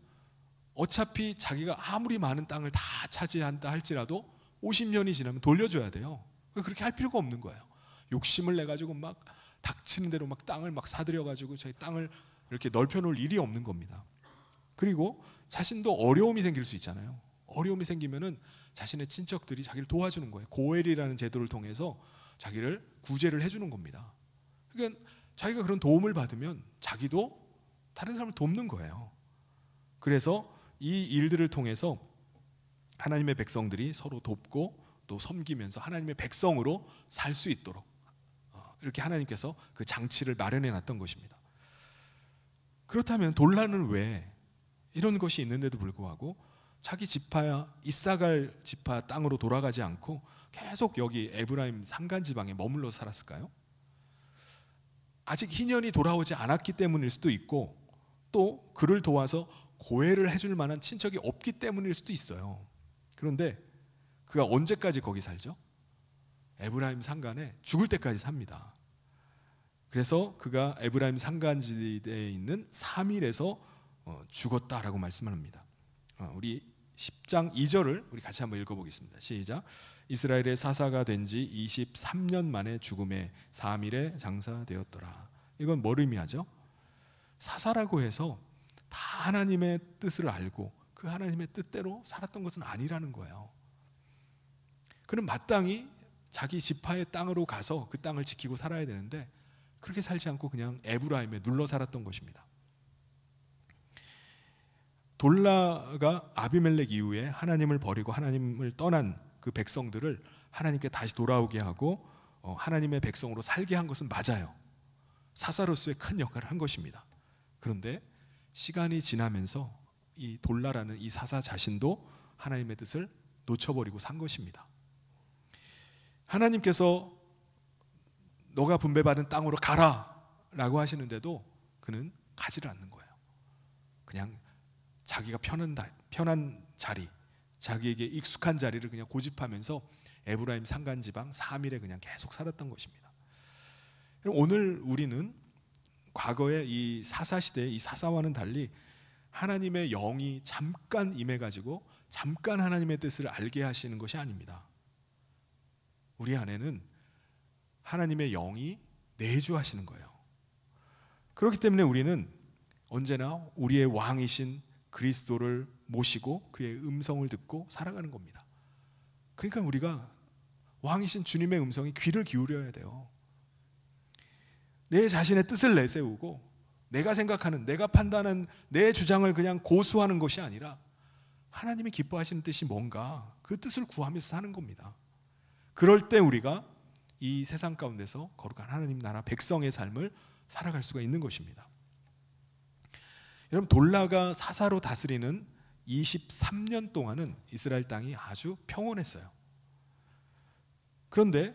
어차피 자기가 아무리 많은 땅을 다 차지한다 할지라도 50년이 지나면 돌려줘야 돼요. 그렇게 할 필요가 없는 거예요. 욕심을 내 가지고 막 닥치는 대로 막 땅을 막 사들여 가지고 저희 땅을 이렇게 넓혀 놓을 일이 없는 겁니다. 그리고 자신도 어려움이 생길 수 있잖아요. 어려움이 생기면은 자신의 친척들이 자기를 도와주는 거예요. 고엘이라는 제도를 통해서 자기를 구제를 해주는 겁니다. 그러니까 자기가 그런 도움을 받으면 자기도 다른 사람을 돕는 거예요. 그래서 이 일들을 통해서 하나님의 백성들이 서로 돕고 또 섬기면서 하나님의 백성으로 살 수 있도록 이렇게 하나님께서 그 장치를 마련해 놨던 것입니다. 그렇다면 돌라는 왜 이런 것이 있는데도 불구하고 자기 지파야 이사갈 지파 땅으로 돌아가지 않고 계속 여기 에브라임 산간 지방에 머물러 살았을까요? 아직 희년이 돌아오지 않았기 때문일 수도 있고 또 그를 도와서 고해를 해줄 만한 친척이 없기 때문일 수도 있어요. 그런데 그가 언제까지 거기 살죠? 에브라임 산간에 죽을 때까지 삽니다. 그래서 그가 에브라임 산간지대에 있는 사밀에서 죽었다라고 말씀을 합니다. 우리 10장 2절을 우리 같이 한번 읽어보겠습니다. 시작. 이스라엘의 사사가 된 지 23년 만에 죽음에 사밀에 장사되었더라. 이건 뭘 의미하죠? 사사라고 해서 다 하나님의 뜻을 알고 그 하나님의 뜻대로 살았던 것은 아니라는 거예요. 그는 마땅히 자기 지파의 땅으로 가서 그 땅을 지키고 살아야 되는데 그렇게 살지 않고 그냥 에브라임에 눌러 살았던 것입니다. 돌라가 아비멜렉 이후에 하나님을 버리고 하나님을 떠난 그 백성들을 하나님께 다시 돌아오게 하고 하나님의 백성으로 살게 한 것은 맞아요. 사사로서의 큰 역할을 한 것입니다. 그런데 시간이 지나면서 이 돌라라는 이 사사 자신도 하나님의 뜻을 놓쳐버리고 산 것입니다. 하나님께서 너가 분배받은 땅으로 가라 라고 하시는데도 그는 가지를 않는 거예요. 그냥 자기가 편한 자리, 자기에게 익숙한 자리를 그냥 고집하면서 에브라임 산간지방 사밀에 그냥 계속 살았던 것입니다. 오늘 우리는 과거의 이 사사시대의 이 사사와는 달리 하나님의 영이 잠깐 임해가지고 잠깐 하나님의 뜻을 알게 하시는 것이 아닙니다. 우리 안에는 하나님의 영이 내주하시는 거예요. 그렇기 때문에 우리는 언제나 우리의 왕이신 그리스도를 모시고 그의 음성을 듣고 살아가는 겁니다. 그러니까 우리가 왕이신 주님의 음성에 귀를 기울여야 돼요. 내 자신의 뜻을 내세우고 내가 생각하는, 내가 판단하는 내 주장을 그냥 고수하는 것이 아니라 하나님이 기뻐하시는 뜻이 뭔가 그 뜻을 구하면서 사는 겁니다. 그럴 때 우리가 이 세상 가운데서 거룩한 하나님 나라 백성의 삶을 살아갈 수가 있는 것입니다. 여러분, 돌라가 사사로 다스리는 23년 동안은 이스라엘 땅이 아주 평온했어요. 그런데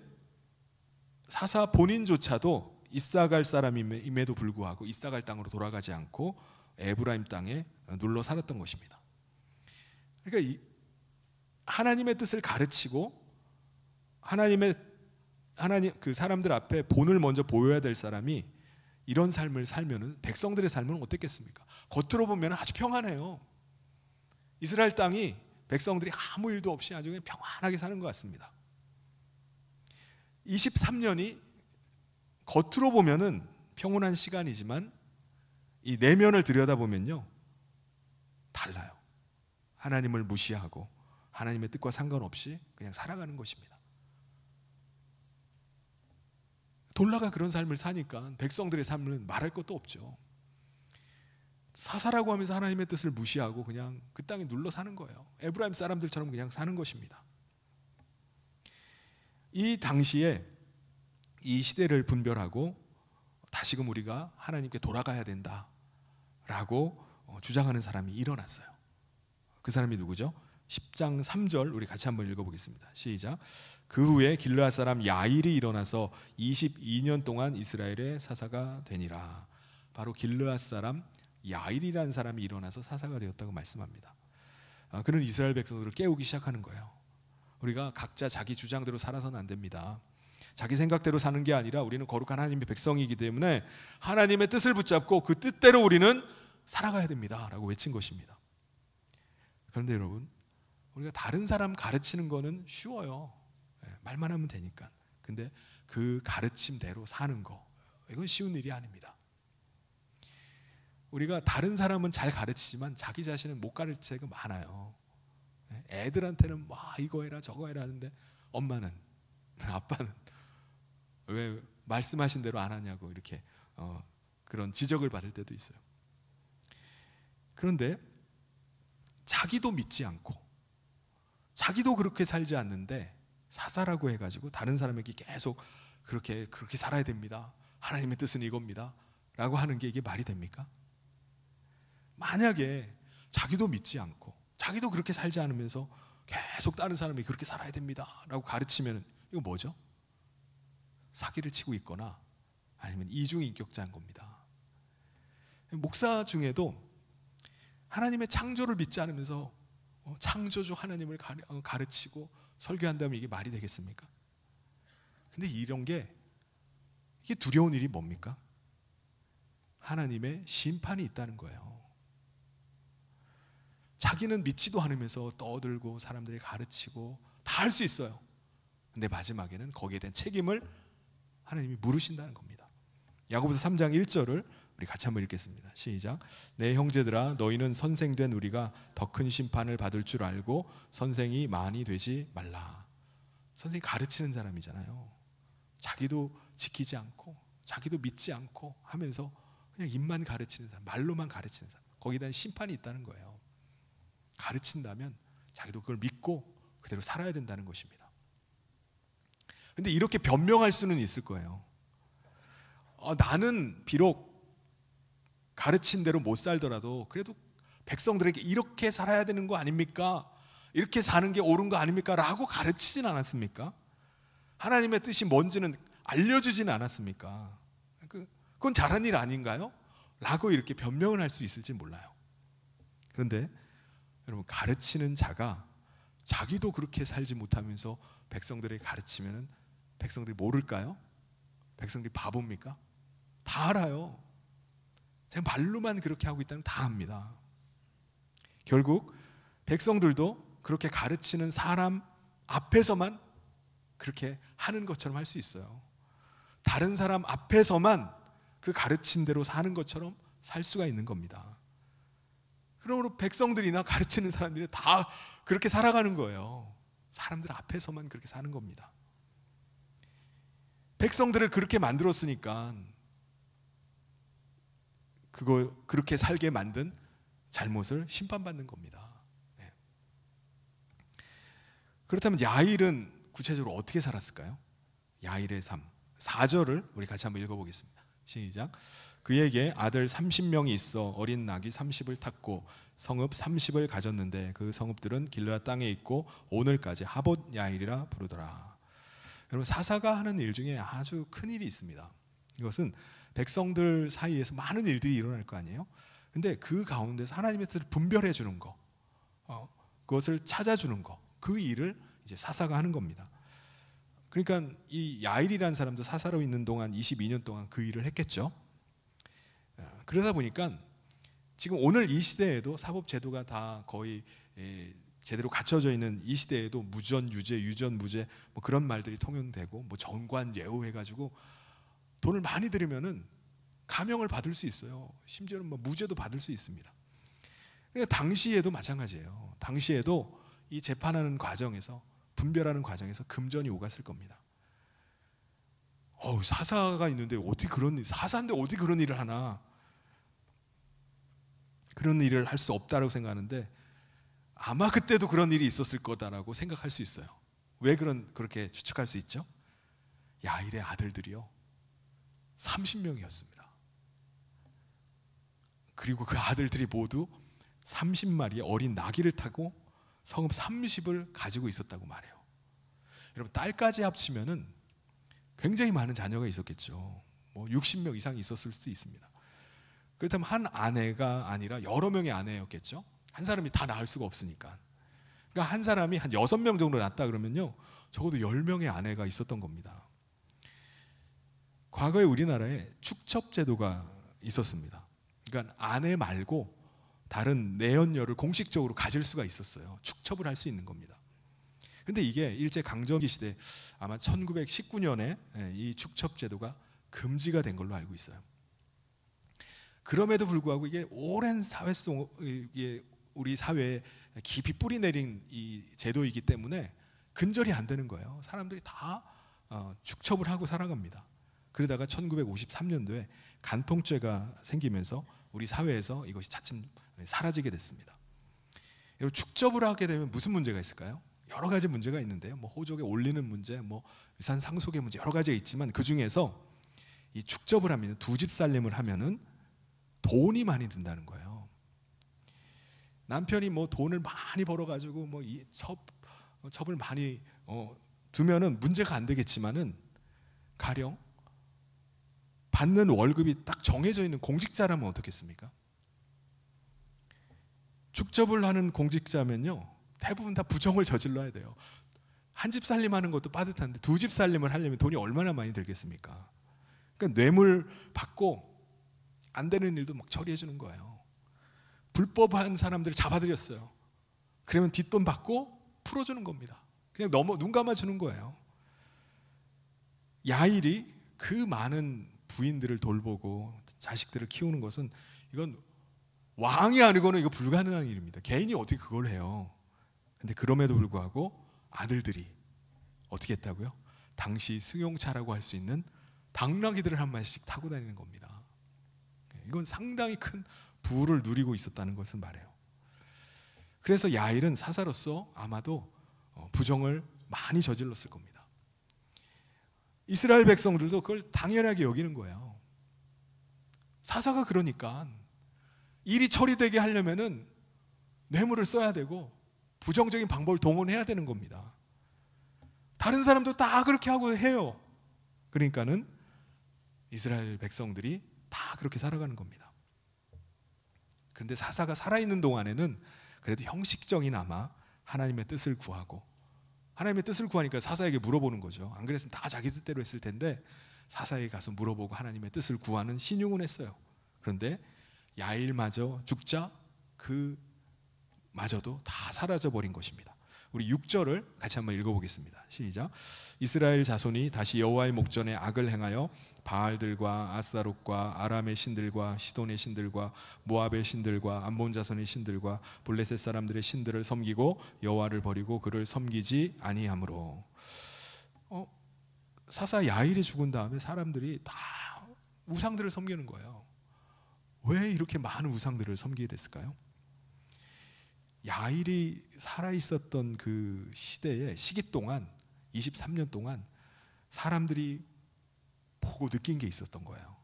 사사 본인조차도 이사갈 사람임에도 불구하고 이사갈 땅으로 돌아가지 않고 에브라임 땅에 눌러 살았던 것입니다. 그러니까 하나님의 뜻을 가르치고 하나님 그 사람들 앞에 본을 먼저 보여야 될 사람이 이런 삶을 살면은 백성들의 삶은 어땠겠습니까? 겉으로 보면 아주 평안해요. 이스라엘 땅이 백성들이 아무 일도 없이 아주 그냥 평안하게 사는 것 같습니다. 23년이 겉으로 보면은 평온한 시간이지만 이 내면을 들여다보면요 달라요. 하나님을 무시하고 하나님의 뜻과 상관없이 그냥 살아가는 것입니다. 돌라가 그런 삶을 사니까 백성들의 삶은 말할 것도 없죠. 사사라고 하면서 하나님의 뜻을 무시하고 그냥 그 땅에 눌러 사는 거예요. 에브라임 사람들처럼 그냥 사는 것입니다. 이 당시에 이 시대를 분별하고 다시금 우리가 하나님께 돌아가야 된다라고 주장하는 사람이 일어났어요. 그 사람이 누구죠? 10장 3절 우리 같이 한번 읽어보겠습니다. 시작. 그 후에 길르앗 사람 야일이 일어나서 22년 동안 이스라엘의 사사가 되니라. 바로 길르앗 사람 야일이라는 사람이 일어나서 사사가 되었다고 말씀합니다. 그는 이스라엘 백성들을 깨우기 시작하는 거예요. 우리가 각자 자기 주장대로 살아서는 안 됩니다. 자기 생각대로 사는 게 아니라 우리는 거룩한 하나님의 백성이기 때문에 하나님의 뜻을 붙잡고 그 뜻대로 우리는 살아가야 됩니다 라고 외친 것입니다. 그런데 여러분, 우리가 다른 사람 가르치는 거는 쉬워요. 말만 하면 되니까. 근데 그 가르침대로 사는 거, 이건 쉬운 일이 아닙니다. 우리가 다른 사람은 잘 가르치지만 자기 자신은 못 가르칠 때가 많아요. 애들한테는 막 이거 해라 저거 해라 하는데 엄마는, 아빠는 왜 말씀하신 대로 안 하냐고 이렇게 그런 지적을 받을 때도 있어요. 그런데 자기도 믿지 않고 자기도 그렇게 살지 않는데 사사라고 해가지고 다른 사람에게 계속 그렇게 살아야 됩니다, 하나님의 뜻은 이겁니다 라고 하는 게 이게 말이 됩니까? 만약에 자기도 믿지 않고 자기도 그렇게 살지 않으면서 계속 다른 사람이 그렇게 살아야 됩니다 라고 가르치면 이거 뭐죠? 사기를 치고 있거나 아니면 이중인격자인 겁니다. 목사 중에도 하나님의 창조를 믿지 않으면서 창조주 하나님을 가르치고 설교한다면 이게 말이 되겠습니까? 근데 이런 게, 이게 두려운 일이 뭡니까? 하나님의 심판이 있다는 거예요. 자기는 믿지도 않으면서 떠들고 사람들이 가르치고 다 할 수 있어요. 근데 마지막에는 거기에 대한 책임을 하나님이 물으신다는 겁니다. 야고보서 3장 1절을 우리 같이 한번 읽겠습니다. 시작. 내 형제들아, 너희는 선생된 우리가 더 큰 심판을 받을 줄 알고 선생이 많이 되지 말라. 선생이 가르치는 사람이잖아요. 자기도 지키지 않고 자기도 믿지 않고 하면서 그냥 입만 가르치는 사람, 말로만 가르치는 사람, 거기에 대한 심판이 있다는 거예요. 가르친다면 자기도 그걸 믿고 그대로 살아야 된다는 것입니다. 근데 이렇게 변명할 수는 있을 거예요. 나는 비록 가르친 대로 못 살더라도 그래도 백성들에게 이렇게 살아야 되는 거 아닙니까? 이렇게 사는 게 옳은 거 아닙니까? 라고 가르치진 않았습니까? 하나님의 뜻이 뭔지는 알려주진 않았습니까? 그건 잘한 일 아닌가요? 라고 이렇게 변명을 할 수 있을지 몰라요. 그런데 여러분, 가르치는 자가 자기도 그렇게 살지 못하면서 백성들에게 가르치면 백성들이 모를까요? 백성들이 바보입니까? 다 알아요. 제가 말로만 그렇게 하고 있다면 다 압니다. 결국 백성들도 그렇게 가르치는 사람 앞에서만 그렇게 하는 것처럼 할 수 있어요. 다른 사람 앞에서만 그 가르침대로 사는 것처럼 살 수가 있는 겁니다. 그러므로 백성들이나 가르치는 사람들이 다 그렇게 살아가는 거예요. 사람들 앞에서만 그렇게 사는 겁니다. 백성들을 그렇게 만들었으니까 그렇게 살게 만든 잘못을 심판받는 겁니다. 네. 그렇다면 야일은 구체적으로 어떻게 살았을까요? 야일의 삶 4절을 우리 같이 한번 읽어보겠습니다. 시작. 그에게 아들 30명이 있어 어린 낙이 30을 탔고 성읍 30을 가졌는데 그 성읍들은 길르앗 땅에 있고 오늘까지 하봇 야일이라 부르더라. 여러분, 사사가 하는 일 중에 아주 큰 일이 있습니다. 이것은 백성들 사이에서 많은 일들이 일어날 거 아니에요. 근데 그 가운데서 하나님의 뜻을 분별해 주는 거, 그것을 찾아주는 거, 그 일을 이제 사사가 하는 겁니다. 그러니까 이 야일이라는 사람도 사사로 있는 동안 22년 동안 그 일을 했겠죠. 그러다 보니까 지금 오늘 이 시대에도 사법 제도가 다 거의 제대로 갖춰져 있는 이 시대에도 무전 유죄, 유전 무죄 뭐 그런 말들이 통용되고 뭐 정관 예우 해가지고 돈을 많이 들이면은 감형을 받을 수 있어요. 심지어는 뭐 무죄도 받을 수 있습니다. 그러니까 당시에도 마찬가지예요. 당시에도 이 재판하는 과정에서, 분별하는 과정에서 금전이 오갔을 겁니다. 사사가 있는데 어떻게 사사인데 어떻게 그런 일을 하나? 그런 일을 할 수 없다라고 생각하는데 아마 그때도 그런 일이 있었을 거다라고 생각할 수 있어요. 왜 그렇게 추측할 수 있죠? 야일의 아들들이요 30명이었습니다. 그리고 그 아들들이 모두 30마리의 어린 나귀를 타고 성읍 30을 가지고 있었다고 말해요. 여러분, 딸까지 합치면은 굉장히 많은 자녀가 있었겠죠. 뭐 60명 이상 있었을 수도 있습니다. 그렇다면 한 아내가 아니라 여러 명의 아내였겠죠. 한 사람이 다 낳을 수가 없으니까. 그러니까 한 사람이 한 6명 정도 낳았다 그러면요 적어도 10명의 아내가 있었던 겁니다. 과거에 우리나라에 축첩제도가 있었습니다. 그러니까 아내 말고 다른 내연녀를 공식적으로 가질 수가 있었어요. 축첩을 할 수 있는 겁니다. 근데 이게 일제 강점기 시대 아마 1919년에 이 축첩제도가 금지가 된 걸로 알고 있어요. 그럼에도 불구하고 이게 오랜 사회 속 우리 사회에 깊이 뿌리 내린 이 제도이기 때문에 근절이 안 되는 거예요. 사람들이 다 축첩을 하고 살아갑니다. 그러다가 1953년도에 간통죄가 생기면서 우리 사회에서 이것이 차츰 사라지게 됐습니다. 여러분, 축첩을 하게 되면 무슨 문제가 있을까요? 여러 가지 문제가 있는데요. 뭐 호적에 올리는 문제, 뭐 유산 상속의 문제 여러 가지가 있지만 그 중에서 이 축첩을 하면 두 집 살림을 하면은 돈이 많이 든다는 거예요. 남편이 뭐 돈을 많이 벌어가지고 뭐 이 첩을 많이 두면은 문제가 안 되겠지만은 가령 받는 월급이 딱 정해져 있는 공직자라면 어떻겠습니까? 축첩을 하는 공직자면요 대부분 다 부정을 저질러야 돼요. 한 집 살림하는 것도 빠듯한데 두 집 살림을 하려면 돈이 얼마나 많이 들겠습니까? 그러니까 뇌물 받고 안 되는 일도 막 처리해 주는 거예요. 불법한 사람들을 잡아들였어요. 그러면 뒷돈 받고 풀어주는 겁니다. 그냥 눈 감아주는 거예요. 야일이 그 많은 부인들을 돌보고 자식들을 키우는 것은 이건 왕이 아니고는 이거 불가능한 일입니다. 개인이 어떻게 그걸 해요? 근데 그럼에도 불구하고 아들들이 어떻게 했다고요? 당시 승용차라고 할 수 있는 당나귀들을 한 마리씩 타고 다니는 겁니다. 이건 상당히 큰 부를 누리고 있었다는 것을 말해요. 그래서 야일은 사사로서 아마도 부정을 많이 저질렀을 겁니다. 이스라엘 백성들도 그걸 당연하게 여기는 거예요. 사사가 그러니까 일이 처리되게 하려면은 뇌물을 써야 되고 부정적인 방법을 동원해야 되는 겁니다. 다른 사람도 다 그렇게 하고 해요. 그러니까는 이스라엘 백성들이 다 그렇게 살아가는 겁니다. 그런데 사사가 살아있는 동안에는 그래도 형식적이나마 하나님의 뜻을 구하고, 하나님의 뜻을 구하니까 사사에게 물어보는 거죠. 안 그랬으면 다 자기 뜻대로 했을 텐데 사사에게 가서 물어보고 하나님의 뜻을 구하는 신용은 했어요. 그런데 야일마저 죽자 그 마저도 다 사라져버린 것입니다. 우리 6절을 같이 한번 읽어보겠습니다. 시작. 이스라엘 자손이 다시 여호와의 목전에 악을 행하여 바알들과 아스타롯과 아람의 신들과 시돈의 신들과 모압의 신들과 암몬 자손의 신들과 블레셋 사람들의 신들을 섬기고 여호와를 버리고 그를 섬기지 아니하므로. 사사 야일이 죽은 다음에 사람들이 다 우상들을 섬기는 거예요. 왜 이렇게 많은 우상들을 섬기게 됐을까요? 야일이 살아있었던 그 시기 동안 23년 동안 사람들이 보고 느낀 게 있었던 거예요.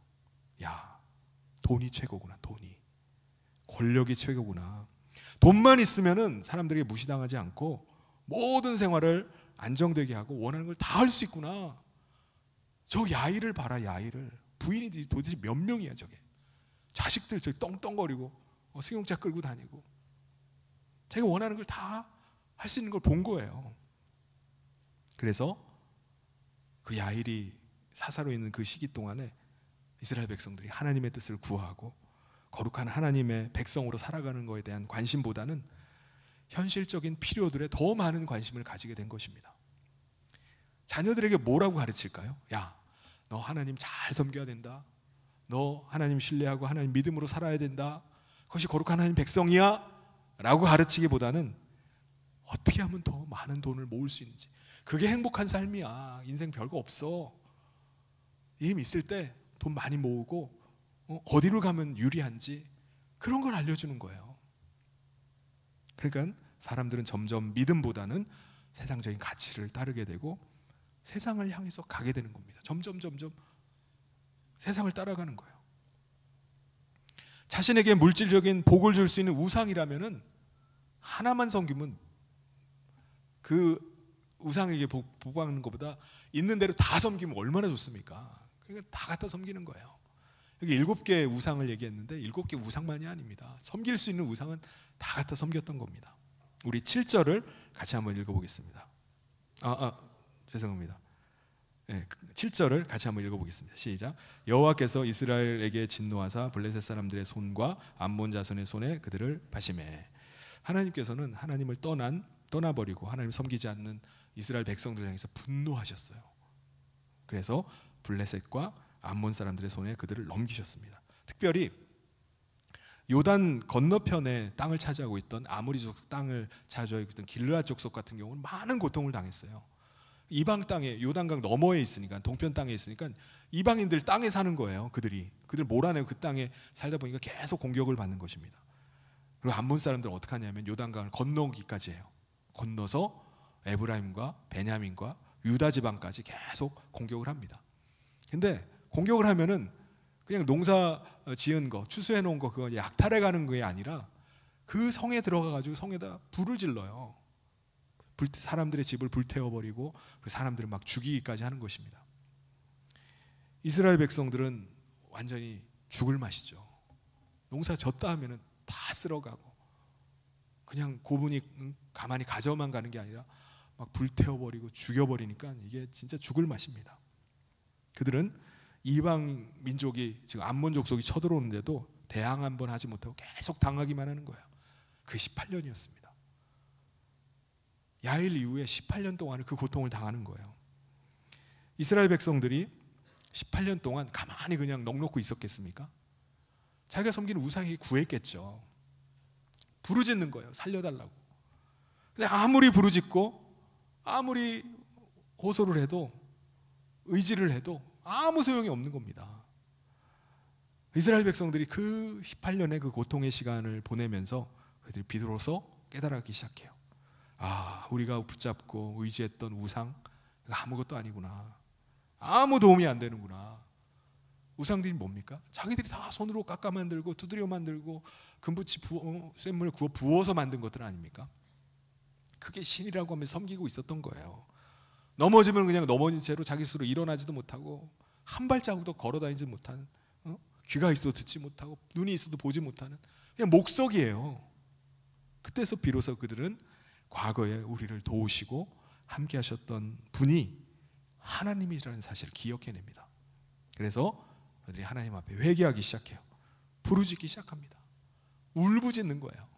야, 돈이 최고구나. 돈이, 권력이 최고구나. 돈만 있으면은 사람들에게 무시당하지 않고 모든 생활을 안정되게 하고 원하는 걸 다 할 수 있구나. 저 야일을 봐라. 야일을. 부인이 도대체 몇 명이야 저게. 자식들 저기 떵떵거리고 승용차 끌고 다니고 자기가 원하는 걸 다 할 수 있는 걸 본 거예요. 그래서 그 야일이 사사로 있는 그 시기 동안에 이스라엘 백성들이 하나님의 뜻을 구하고 거룩한 하나님의 백성으로 살아가는 것에 대한 관심보다는 현실적인 필요들에 더 많은 관심을 가지게 된 것입니다. 자녀들에게 뭐라고 가르칠까요? 야, 너 하나님 잘 섬겨야 된다. 너 하나님 신뢰하고 하나님 믿음으로 살아야 된다. 그것이 거룩한 하나님 백성이야 라고 가르치기보다는 어떻게 하면 더 많은 돈을 모을 수 있는지, 그게 행복한 삶이야. 인생 별거 없어. 힘 있을 때 돈 많이 모으고 어디로 가면 유리한지 그런 걸 알려주는 거예요. 그러니까 사람들은 점점 믿음보다는 세상적인 가치를 따르게 되고 세상을 향해서 가게 되는 겁니다. 점점 세상을 따라가는 거예요. 자신에게 물질적인 복을 줄 수 있는 우상이라면은 하나만 섬기면 그 우상에게 복받는 것보다 있는 대로 다 섬기면 얼마나 좋습니까? 그러니까 다 갖다 섬기는 거예요. 여기 7개의 우상을 얘기했는데 7개 우상만이 아닙니다. 섬길 수 있는 우상은 다 갖다 섬겼던 겁니다. 우리 7절을 같이 한번 읽어보겠습니다. 죄송합니다. 7절을 같이 한번 읽어보겠습니다. 시작. 여호와께서 이스라엘에게 진노하사 블레셋 사람들의 손과 암몬 자손의 손에 그들을 파시매. 하나님께서는 하나님을 떠나버리고 하나님을 섬기지 않는 이스라엘 백성들을 향해서 분노하셨어요. 그래서 블레셋과 암몬 사람들의 손에 그들을 넘기셨습니다. 특별히 요단 건너편에 땅을 차지하고 있던 아모리 족속 땅을 차지하고 있던 길르앗 족속 같은 경우는 많은 고통을 당했어요. 이방 땅에 요단강 너머에 있으니까, 동편 땅에 있으니까 이방인들 땅에 사는 거예요. 그들 몰아내고 그 땅에 살다 보니까 계속 공격을 받는 것입니다. 그리고 암몬 사람들은 어떻게 하냐면 요단강을 건너기까지 해요. 건너서 에브라임과 베냐민과 유다 지방까지 계속 공격을 합니다. 근데 공격을 하면은 그냥 농사 지은 거, 추수해 놓은 거 그거 약탈해 가는 게 아니라 그 성에 들어가 가지고 성에다 불을 질러요. 사람들의 집을 불태워 버리고 사람들을 막 죽이기까지 하는 것입니다. 이스라엘 백성들은 완전히 죽을 맛이죠. 농사 졌다 하면은 다 쓸어가고 그냥 고분이 가만히 가져만 가는 게 아니라 막 불태워 버리고 죽여 버리니까 이게 진짜 죽을 맛입니다. 그들은 이방 민족이 지금 암몬 족속이 쳐들어오는데도 대항 한번 하지 못하고 계속 당하기만 하는 거예요. 그게 18년이었습니다. 야일 이후에 18년 동안을 그 고통을 당하는 거예요. 이스라엘 백성들이 18년 동안 가만히 그냥 넋놓고 있었겠습니까? 자기가 섬기는 우상에게 구했겠죠. 부르짖는 거예요. 살려달라고. 근데 아무리 부르짖고 아무리 호소를 해도, 의지를 해도 아무 소용이 없는 겁니다. 이스라엘 백성들이 그 18년의 그 고통의 시간을 보내면서 그들이 비로소 깨달기 시작해요. 아, 우리가 붙잡고 의지했던 우상 아무것도 아니구나. 아무 도움이 안 되는구나. 우상들이 뭡니까? 자기들이 다 손으로 깎아 만들고 두드려 만들고 금붙이 쇳물 구워 부어서 만든 것들 아닙니까? 그게 신이라고 하면서 섬기고 있었던 거예요. 넘어지면 그냥 넘어진 채로 자기 스스로 일어나지도 못하고 한 발자국도 걸어다니지 못하는, 귀가 있어도 듣지 못하고 눈이 있어도 보지 못하는 그냥 목석이에요. 그때서 비로소 그들은 과거에 우리를 도우시고 함께 하셨던 분이 하나님이라는 사실을 기억해냅니다. 그래서 그들이 하나님 앞에 회개하기 시작해요. 부르짖기 시작합니다. 울부짖는 거예요.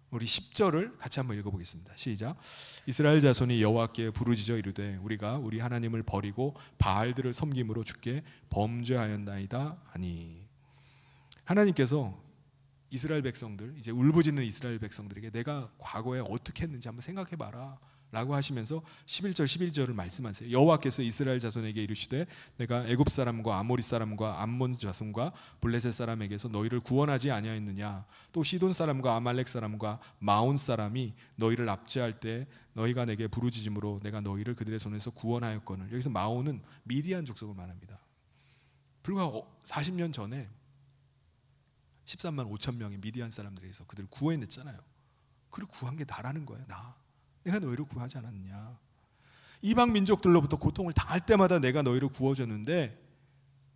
우리 10절을 같이 한번 읽어보겠습니다. 시작. 이스라엘 자손이 여호와께 부르짖어 이르되 우리가 우리 하나님을 버리고 바알들을 섬김으로 주께 범죄하였나이다 하니. 하나님께서 이스라엘 백성들, 이제 울부짖는 이스라엘 백성들에게 내가 과거에 어떻게 했는지 한번 생각해봐라 라고 하시면서 11절 11절을 말씀하세요. 여호와께서 이스라엘 자손에게 이르시되 내가 애굽 사람과 아모리 사람과 암몬 자손과 블레셋 사람에게서 너희를 구원하지 아니하였느냐. 또 시돈 사람과 아말렉 사람과 마온 사람이 너희를 압제할 때 너희가 내게 부르짖음으로 내가 너희를 그들의 손에서 구원하였거늘. 여기서 마온은 미디안 족속을 말합니다. 불과 40년 전에 13만 5천 명의 미디안 사람들에게서 그들을 구해냈잖아요. 그리고 구한 게 나라는 거예요. 내가 너희를 구하지 않았느냐. 이방 민족들로부터 고통을 당할 때마다 내가 너희를 구워줬는데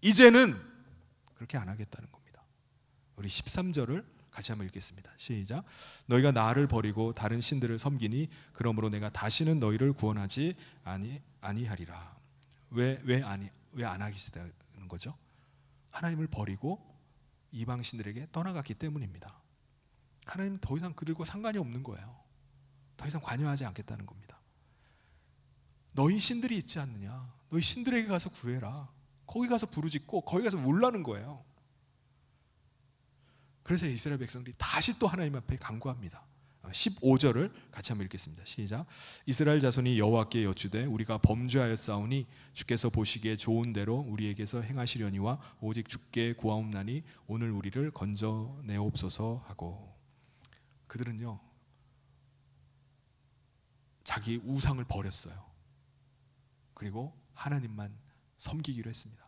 이제는 그렇게 안 하겠다는 겁니다. 우리 13절을 같이 한번 읽겠습니다. 시작. 너희가 나를 버리고 다른 신들을 섬기니 그러므로 내가 다시는 너희를 구원하지 아니하리라. 왜 안 하시다는 거죠? 하나님을 버리고 이방 신들에게 떠나갔기 때문입니다. 하나님은 더 이상 그들과 상관이 없는 거예요. 더 이상 관여하지 않겠다는 겁니다. 너희 신들이 있지 않느냐. 너희 신들에게 가서 구해라. 거기 가서 부르짖고 거기 가서 울라는 거예요. 그래서 이스라엘 백성들이 다시 또 하나님 앞에 간구합니다. 15절을 같이 한번 읽겠습니다. 시작. 이스라엘 자손이 여호와께 여쭈되 우리가 범죄하였사오니 주께서 보시기에 좋은 대로 우리에게서 행하시려니와 오직 주께 구하옵나니 오늘 우리를 건져내옵소서 하고. 그들은요 자기 우상을 버렸어요. 그리고 하나님만 섬기기로 했습니다.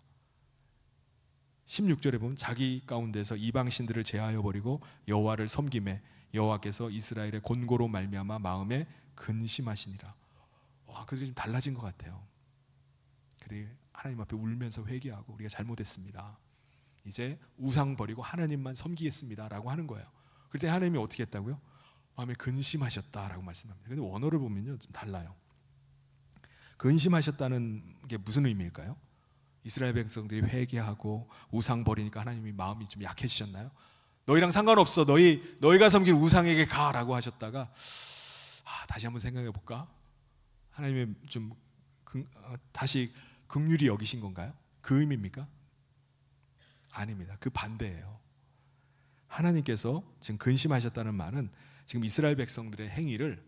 16절에 보면 자기 가운데서 이방 신들을 제하여 버리고 여호와를 섬김에 여호와께서 이스라엘의 곤고로 말미암아 마음에 근심하시니라. 와, 그들이 좀 달라진 것 같아요. 그들이 하나님 앞에 울면서 회개하고 우리가 잘못했습니다. 이제 우상 버리고 하나님만 섬기겠습니다라고 하는 거예요. 그때 하나님이 어떻게 했다고요? 마음에 근심하셨다라고 말씀합니다. 근데 원어를 보면요 좀 달라요. 근심하셨다는 게 무슨 의미일까요? 이스라엘 백성들이 회개하고 우상 버리니까 하나님이 마음이 좀 약해지셨나요? 너희랑 상관없어, 너희가 섬길 우상에게 가라고 하셨다가 다시 한번 생각해 볼까? 하나님의 좀 다시 긍휼히 여기신 건가요? 그 의미입니까? 아닙니다. 그 반대예요. 하나님께서 지금 근심하셨다는 말은 지금 이스라엘 백성들의 행위를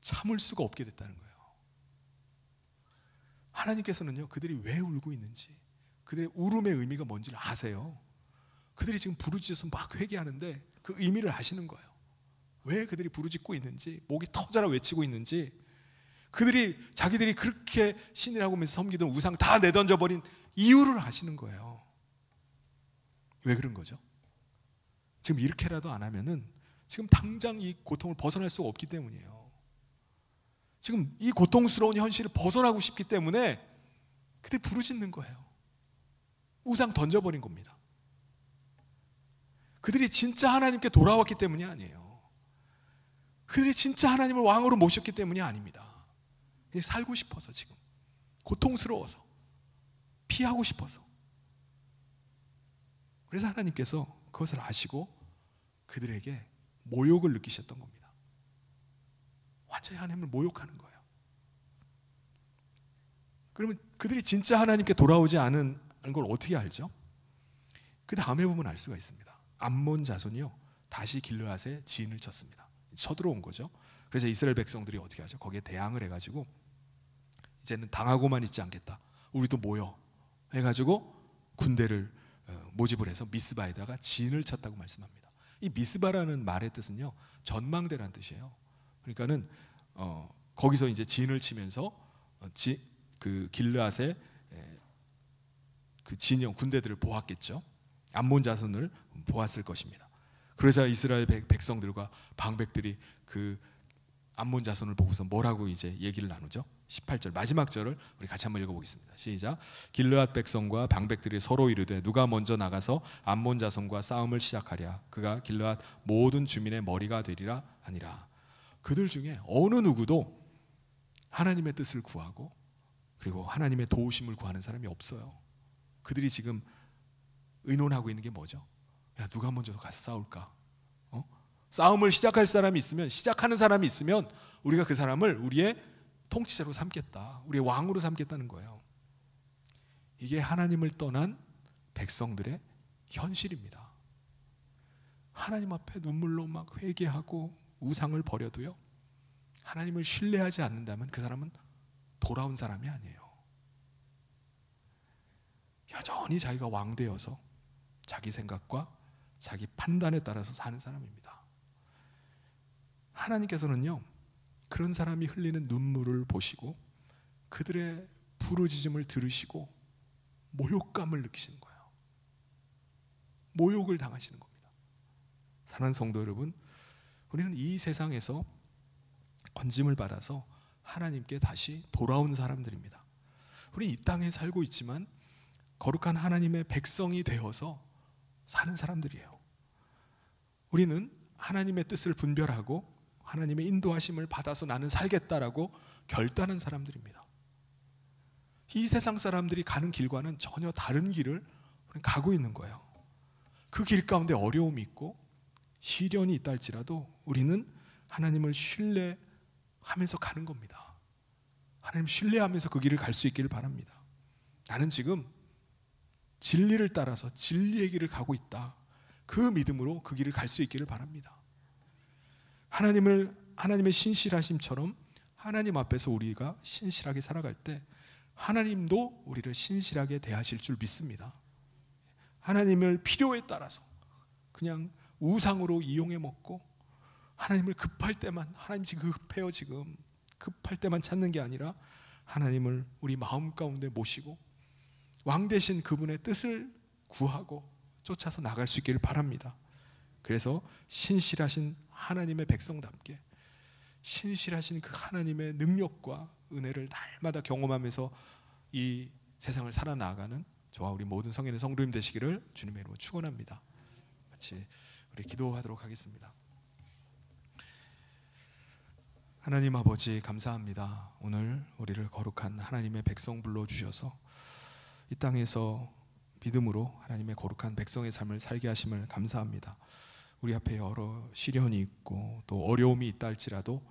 참을 수가 없게 됐다는 거예요. 하나님께서는요, 그들이 왜 울고 있는지, 그들의 울음의 의미가 뭔지를 아세요. 그들이 지금 부르짖어서 막 회개하는데 그 의미를 아시는 거예요. 왜 그들이 부르짖고 있는지, 목이 터져라 외치고 있는지, 자기들이 그렇게 신이라고 하면서 섬기던 우상 다 내던져버린 이유를 아시는 거예요. 왜 그런 거죠? 지금 이렇게라도 안 하면은 지금 당장 이 고통을 벗어날 수가 없기 때문이에요. 지금 이 고통스러운 현실을 벗어나고 싶기 때문에 그들이 부르짖는 거예요. 우상 던져버린 겁니다. 그들이 진짜 하나님께 돌아왔기 때문이 아니에요. 그들이 진짜 하나님을 왕으로 모셨기 때문이 아닙니다. 그냥 살고 싶어서, 지금 고통스러워서, 피하고 싶어서. 그래서 하나님께서 그것을 아시고 그들에게 모욕을 느끼셨던 겁니다. 완전히 하나님을 모욕하는 거예요. 그러면 그들이 진짜 하나님께 돌아오지 않은 걸 어떻게 알죠? 그 다음에 보면 알 수가 있습니다. 암몬 자손이요, 다시 길르앗에 진을 쳤습니다. 쳐들어온 거죠. 그래서 이스라엘 백성들이 어떻게 하죠? 거기에 대항을 해가지고 이제는 당하고만 있지 않겠다, 우리도 모여 해가지고 군대를 모집을 해서 미스바에다가 진을 쳤다고 말씀합니다. 이 미스바라는 말의 뜻은요, 전망대란 뜻이에요. 그러니까는 거기서 이제 진을 치면서 그 길르앗의 그 진영 군대들을 보았겠죠. 암몬 자손을 보았을 것입니다. 그래서 이스라엘 백성들과 방백들이 그 암몬 자손을 보고서 뭐라고 이제 얘기를 나누죠? 18절 마지막 절을 우리 같이 한번 읽어보겠습니다. 시작. 길르앗 백성과 방백들이 서로 이르되 누가 먼저 나가서 암몬 자손과 싸움을 시작하랴. 그가 길르앗 모든 주민의 머리가 되리라 하니라. 그들 중에 어느 누구도 하나님의 뜻을 구하고 그리고 하나님의 도우심을 구하는 사람이 없어요. 그들이 지금 의논하고 있는 게 뭐죠? 야, 누가 먼저 가서 싸울까? 싸움을 시작할 사람이 있으면, 시작하는 사람이 있으면 우리가 그 사람을 우리의 통치자로 삼겠다, 우리의 왕으로 삼겠다는 거예요. 이게 하나님을 떠난 백성들의 현실입니다. 하나님 앞에 눈물로 막 회개하고 우상을 버려도요, 하나님을 신뢰하지 않는다면 그 사람은 돌아온 사람이 아니에요. 여전히 자기가 왕되어서 자기 생각과 자기 판단에 따라서 사는 사람입니다. 하나님께서는요, 그런 사람이 흘리는 눈물을 보시고 그들의 부르짖음을 들으시고 모욕감을 느끼시는 거예요. 모욕을 당하시는 겁니다. 사랑하는 성도 여러분, 우리는 이 세상에서 건짐을 받아서 하나님께 다시 돌아온 사람들입니다. 우리 이 땅에 살고 있지만 거룩한 하나님의 백성이 되어서 사는 사람들이에요. 우리는 하나님의 뜻을 분별하고 하나님의 인도하심을 받아서 나는 살겠다라고 결단한 사람들입니다. 이 세상 사람들이 가는 길과는 전혀 다른 길을 가고 있는 거예요. 그 길 가운데 어려움이 있고 시련이 있다 할지라도 우리는 하나님을 신뢰하면서 가는 겁니다. 하나님 신뢰하면서 그 길을 갈 수 있기를 바랍니다. 나는 지금 진리를 따라서 진리의 길을 가고 있다, 그 믿음으로 그 길을 갈 수 있기를 바랍니다. 하나님의 신실하심처럼 하나님 앞에서 우리가 신실하게 살아갈 때 하나님도 우리를 신실하게 대하실 줄 믿습니다. 하나님을 필요에 따라서 그냥 우상으로 이용해 먹고 하나님을 급할 때만, 하나님 지금 급해요, 지금 급할 때만 찾는 게 아니라 하나님을 우리 마음 가운데 모시고 왕 대신 그분의 뜻을 구하고 쫓아서 나갈 수 있기를 바랍니다. 그래서 신실하신 하나님의 백성답게 신실하신 그 하나님의 능력과 은혜를 날마다 경험하면서 이 세상을 살아나가는 저와 우리 모든 성인의 성도님 되시기를 주님의 이름으로 축원합니다. 같이 우리 기도하도록 하겠습니다. 하나님 아버지 감사합니다. 오늘 우리를 거룩한 하나님의 백성 불러주셔서 이 땅에서 믿음으로 하나님의 거룩한 백성의 삶을 살게 하심을 감사합니다. 우리 앞에 여러 시련이 있고 또 어려움이 있다 할지라도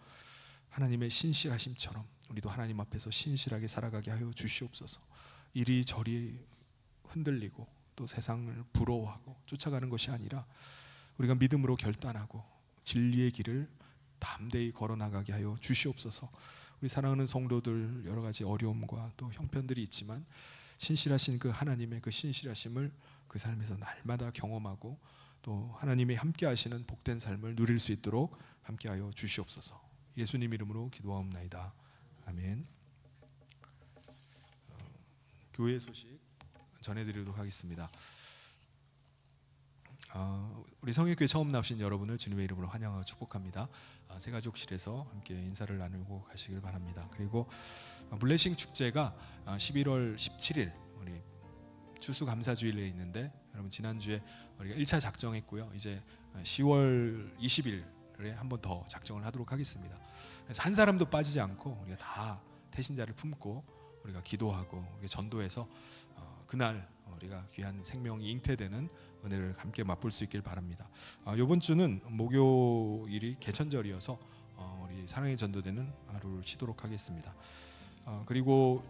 하나님의 신실하심처럼 우리도 하나님 앞에서 신실하게 살아가게 하여 주시옵소서. 이리저리 흔들리고 또 세상을 부러워하고 쫓아가는 것이 아니라 우리가 믿음으로 결단하고 진리의 길을 담대히 걸어나가게 하여 주시옵소서. 우리 사랑하는 성도들 여러 가지 어려움과 또 형편들이 있지만 신실하신 그 하나님의 그 신실하심을 그 삶에서 날마다 경험하고 또 하나님이 함께 하시는 복된 삶을 누릴 수 있도록 함께 하여 주시옵소서. 예수님 이름으로 기도하옵나이다. 아멘. 교회 소식 전해드리도록 하겠습니다. 우리 성역교회 처음 나오신 여러분을 주님의 이름으로 환영하고 축복합니다. 새가족실에서 함께 인사를 나누고 가시길 바랍니다. 그리고 블레싱 축제가 11월 17일 우리 추수감사주일에 있는데 여러분 지난주에 우리가 1차 작정했고요. 이제 10월 20일에 한 번 더 작정을 하도록 하겠습니다. 그래서 한 사람도 빠지지 않고 우리가 다 태신자를 품고 우리가 기도하고 우리가 전도해서 그날 우리가 귀한 생명이 잉태되는 은혜를 함께 맛볼 수 있길 바랍니다. 이번 주는 목요일이 개천절이어서 우리 사랑의 전도되는 하루를 쉬도록 하겠습니다. 그리고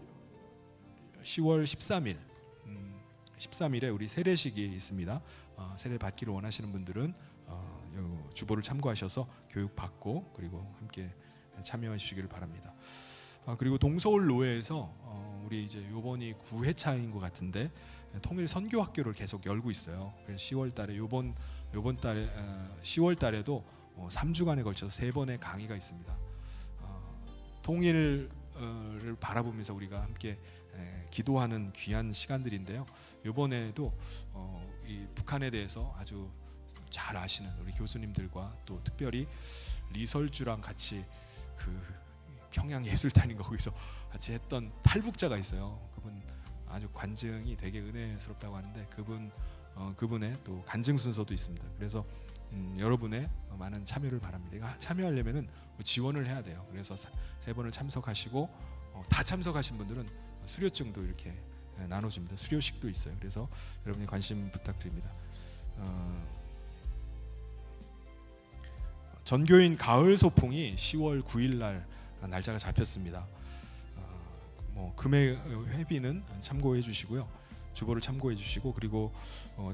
10월 13일에 우리 세례식이 있습니다. 세례 받기를 원하시는 분들은 주보를 참고하셔서 교육 받고 그리고 함께 참여해 주시기를 바랍니다. 그리고 동서울 노회에서 우리 이제 요번이 9회차인 것 같은데 통일 선교학교를 계속 열고 있어요. 그래서 10월달에 요번 달에 10월달에도 3주간에 걸쳐서 3번의 강의가 있습니다. 통일을 바라보면서 우리가 함께 기도하는 귀한 시간들인데요. 요번에도 이 북한에 대해서 아주 잘 아시는 우리 교수님들과 또 특별히 리설주랑 같이 그 평양예술단인가 거기서 같이 했던 탈북자가 있어요. 그분 아주 관증이 되게 은혜스럽다고 하는데 그분의 또 간증 순서도 있습니다. 그래서 여러분의 많은 참여를 바랍니다. 참여하려면은 지원을 해야 돼요. 그래서 3번을 참석하시고 다 참석하신 분들은 수료증도 이렇게 나눠줍니다. 수료식도 있어요. 그래서 여러분의 관심 부탁드립니다. 전교인 가을 소풍이 10월 9일 날 날짜가 잡혔습니다. 금액 회비는 참고해 주시고요. 주보를 참고해 주시고 그리고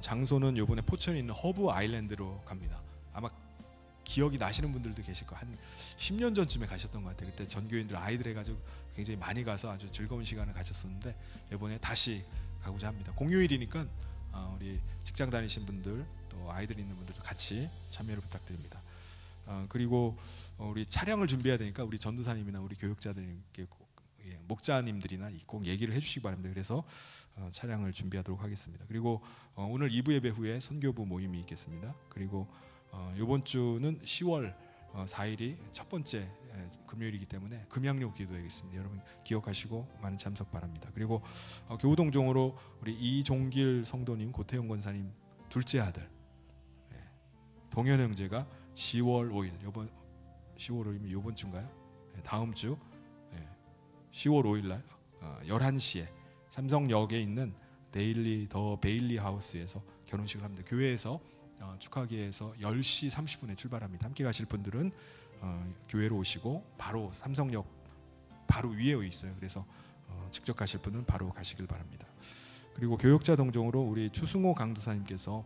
장소는 요번에 포천에 있는 허브 아일랜드로 갑니다. 아마 기억이 나시는 분들도 계실 거예요. 한 10년 전쯤에 가셨던 것 같아요. 그때 전교인들 아이들 해가지고 굉장히 많이 가서 아주 즐거운 시간을 가졌었는데 이번에 다시 가고자 합니다. 공휴일이니까 우리 직장 다니신 분들 또 아이들 있는 분들도 같이 참여를 부탁드립니다. 그리고 우리 차량을 준비해야 되니까 우리 전도사님이나 우리 교육자들께 목자님들이나 꼭 얘기를 해주시기 바랍니다. 그래서 차량을 준비하도록 하겠습니다. 그리고 오늘 2부 예배 후에 선교부 모임이 있겠습니다. 그리고 이번 주는 10월 4일이 첫 번째 금요일이기 때문에 금양료 기도하겠습니다. 여러분 기억하시고 많은 참석 바랍니다. 그리고 교우동종으로 우리 이종길 성도님, 고태영 권사님 둘째 아들 동현 형제가 10월 5일 10월 5일이면 이번 주인가요? 다음 주 10월 5일 날 11시에 삼성역에 있는 데일리 더 베일리 하우스에서 결혼식을 합니다. 교회에서 축하하기 위해서 10시 30분에 출발합니다. 함께 가실 분들은 교회로 오시고 바로 삼성역 바로 위에 있어요. 그래서 직접 가실 분은 바로 가시길 바랍니다. 그리고 교역자 동정으로 우리 추승호 강도사님께서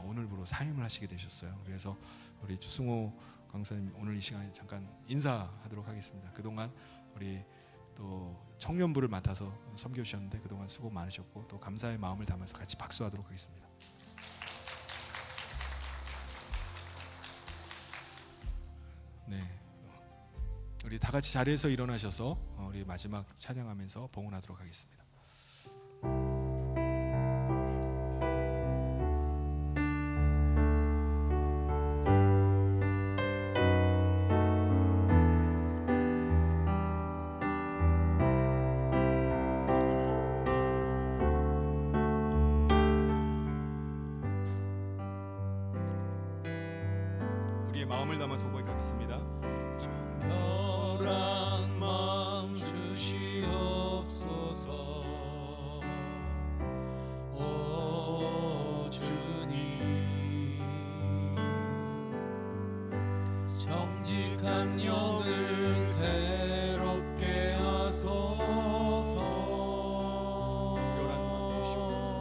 오늘부로 사임을 하시게 되셨어요. 그래서 우리 추승호 강사님 오늘 이 시간에 잠깐 인사하도록 하겠습니다. 그동안 우리 또 청년부를 맡아서 섬겨주셨는데 그동안 수고 많으셨고 또 감사의 마음을 담아서 같이 박수하도록 하겠습니다. 네, 우리 다 같이 자리에서 일어나셔서 우리 마지막 찬양하면서 봉헌하도록 하겠습니다. 우리의 마음을 담아서 고백하겠습니다.
정결 정결한 마음 주시옵소서. 오 주님, 정직한 영을 새롭게 하소서.
정결한 마음 주시옵소서.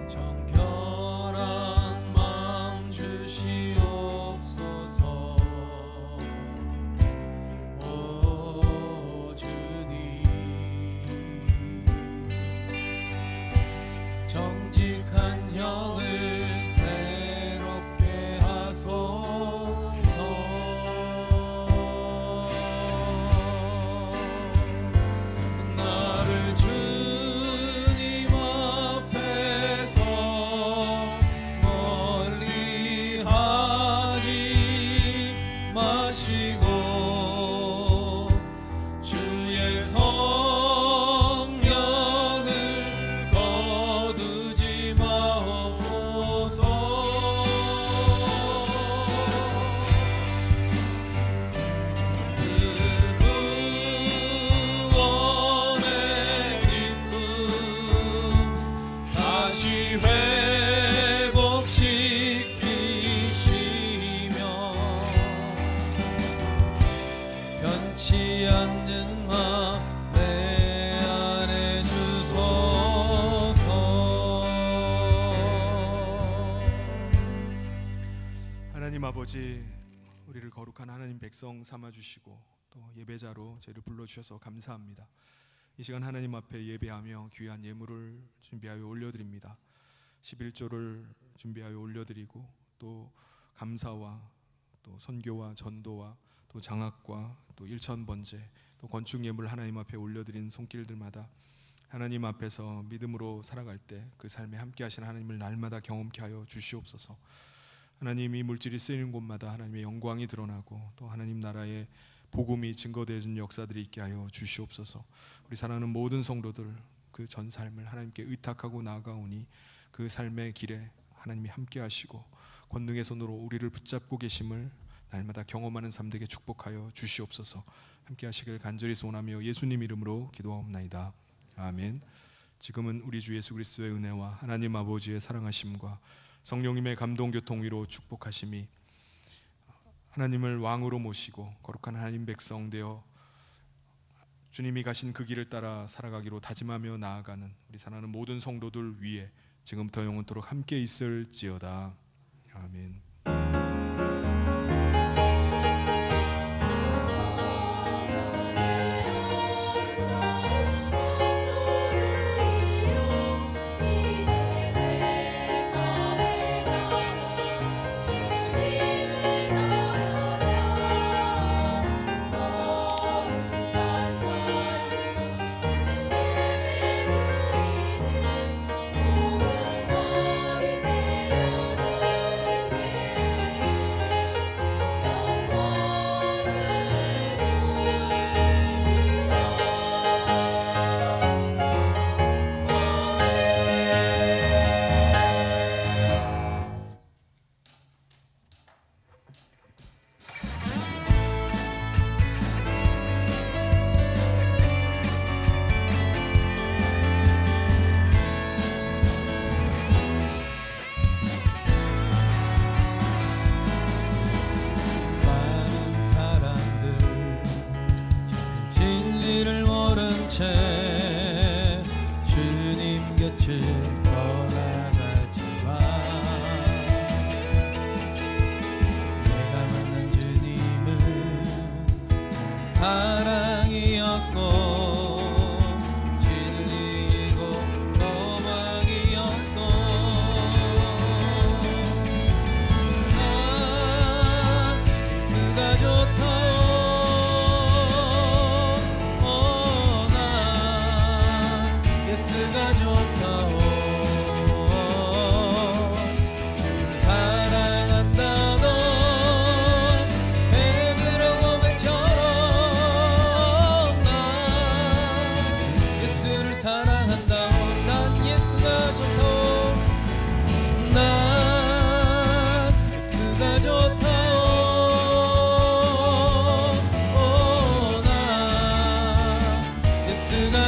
정결한 마음 주시옵소서. 오 주님, 정직한 영을 새롭게 하소서. 나를 주님 앞에서 멀리 하지 마시고 주의 성령을 거두지 마옵소서. 그 구원의 기쁨 다시 회복시키시며 변치 않는 마 내 안에 주소서.
하나님 아버지, 우리를 거룩한 하나님 백성 삼아주시고 또 예배자로 저희를 불러주셔서 감사합니다. 이 시간 하나님 앞에 예배하며 귀한 예물을 준비하여 올려드립니다. 11조를 준비하여 올려드리고 또 감사와 또 선교와 전도와 또 장학과 또 일천번제 또 건축 예물을 하나님 앞에 올려드린 손길들마다 하나님 앞에서 믿음으로 살아갈 때 그 삶에 함께 하시는 하나님을 날마다 경험케 하여 주시옵소서. 하나님이 물질이 쓰이는 곳마다 하나님의 영광이 드러나고 또 하나님 나라의 복음이 증거되어지는 역사들이 있게 하여 주시옵소서. 우리 사랑하는 모든 성도들 그 전 삶을 하나님께 의탁하고 나아가오니 그 삶의 길에 하나님이 함께 하시고 권능의 손으로 우리를 붙잡고 계심을 날마다 경험하는 삶 되게 축복하여 주시옵소서. 함께 하시길 간절히 소원하며 예수님 이름으로 기도하옵나이다. 아멘. 지금은 우리 주 예수 그리스도의 은혜와 하나님 아버지의 사랑하심과 성령님의 감동 교통 위로 축복하심이 하나님을 왕으로 모시고 거룩한 하나님 백성 되어 주님이 가신 그 길을 따라 살아가기로 다짐하며 나아가는 우리 사랑하는 모든 성도들 위에 지금부터 영원토록 함께 있을지어다. 아멘.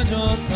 저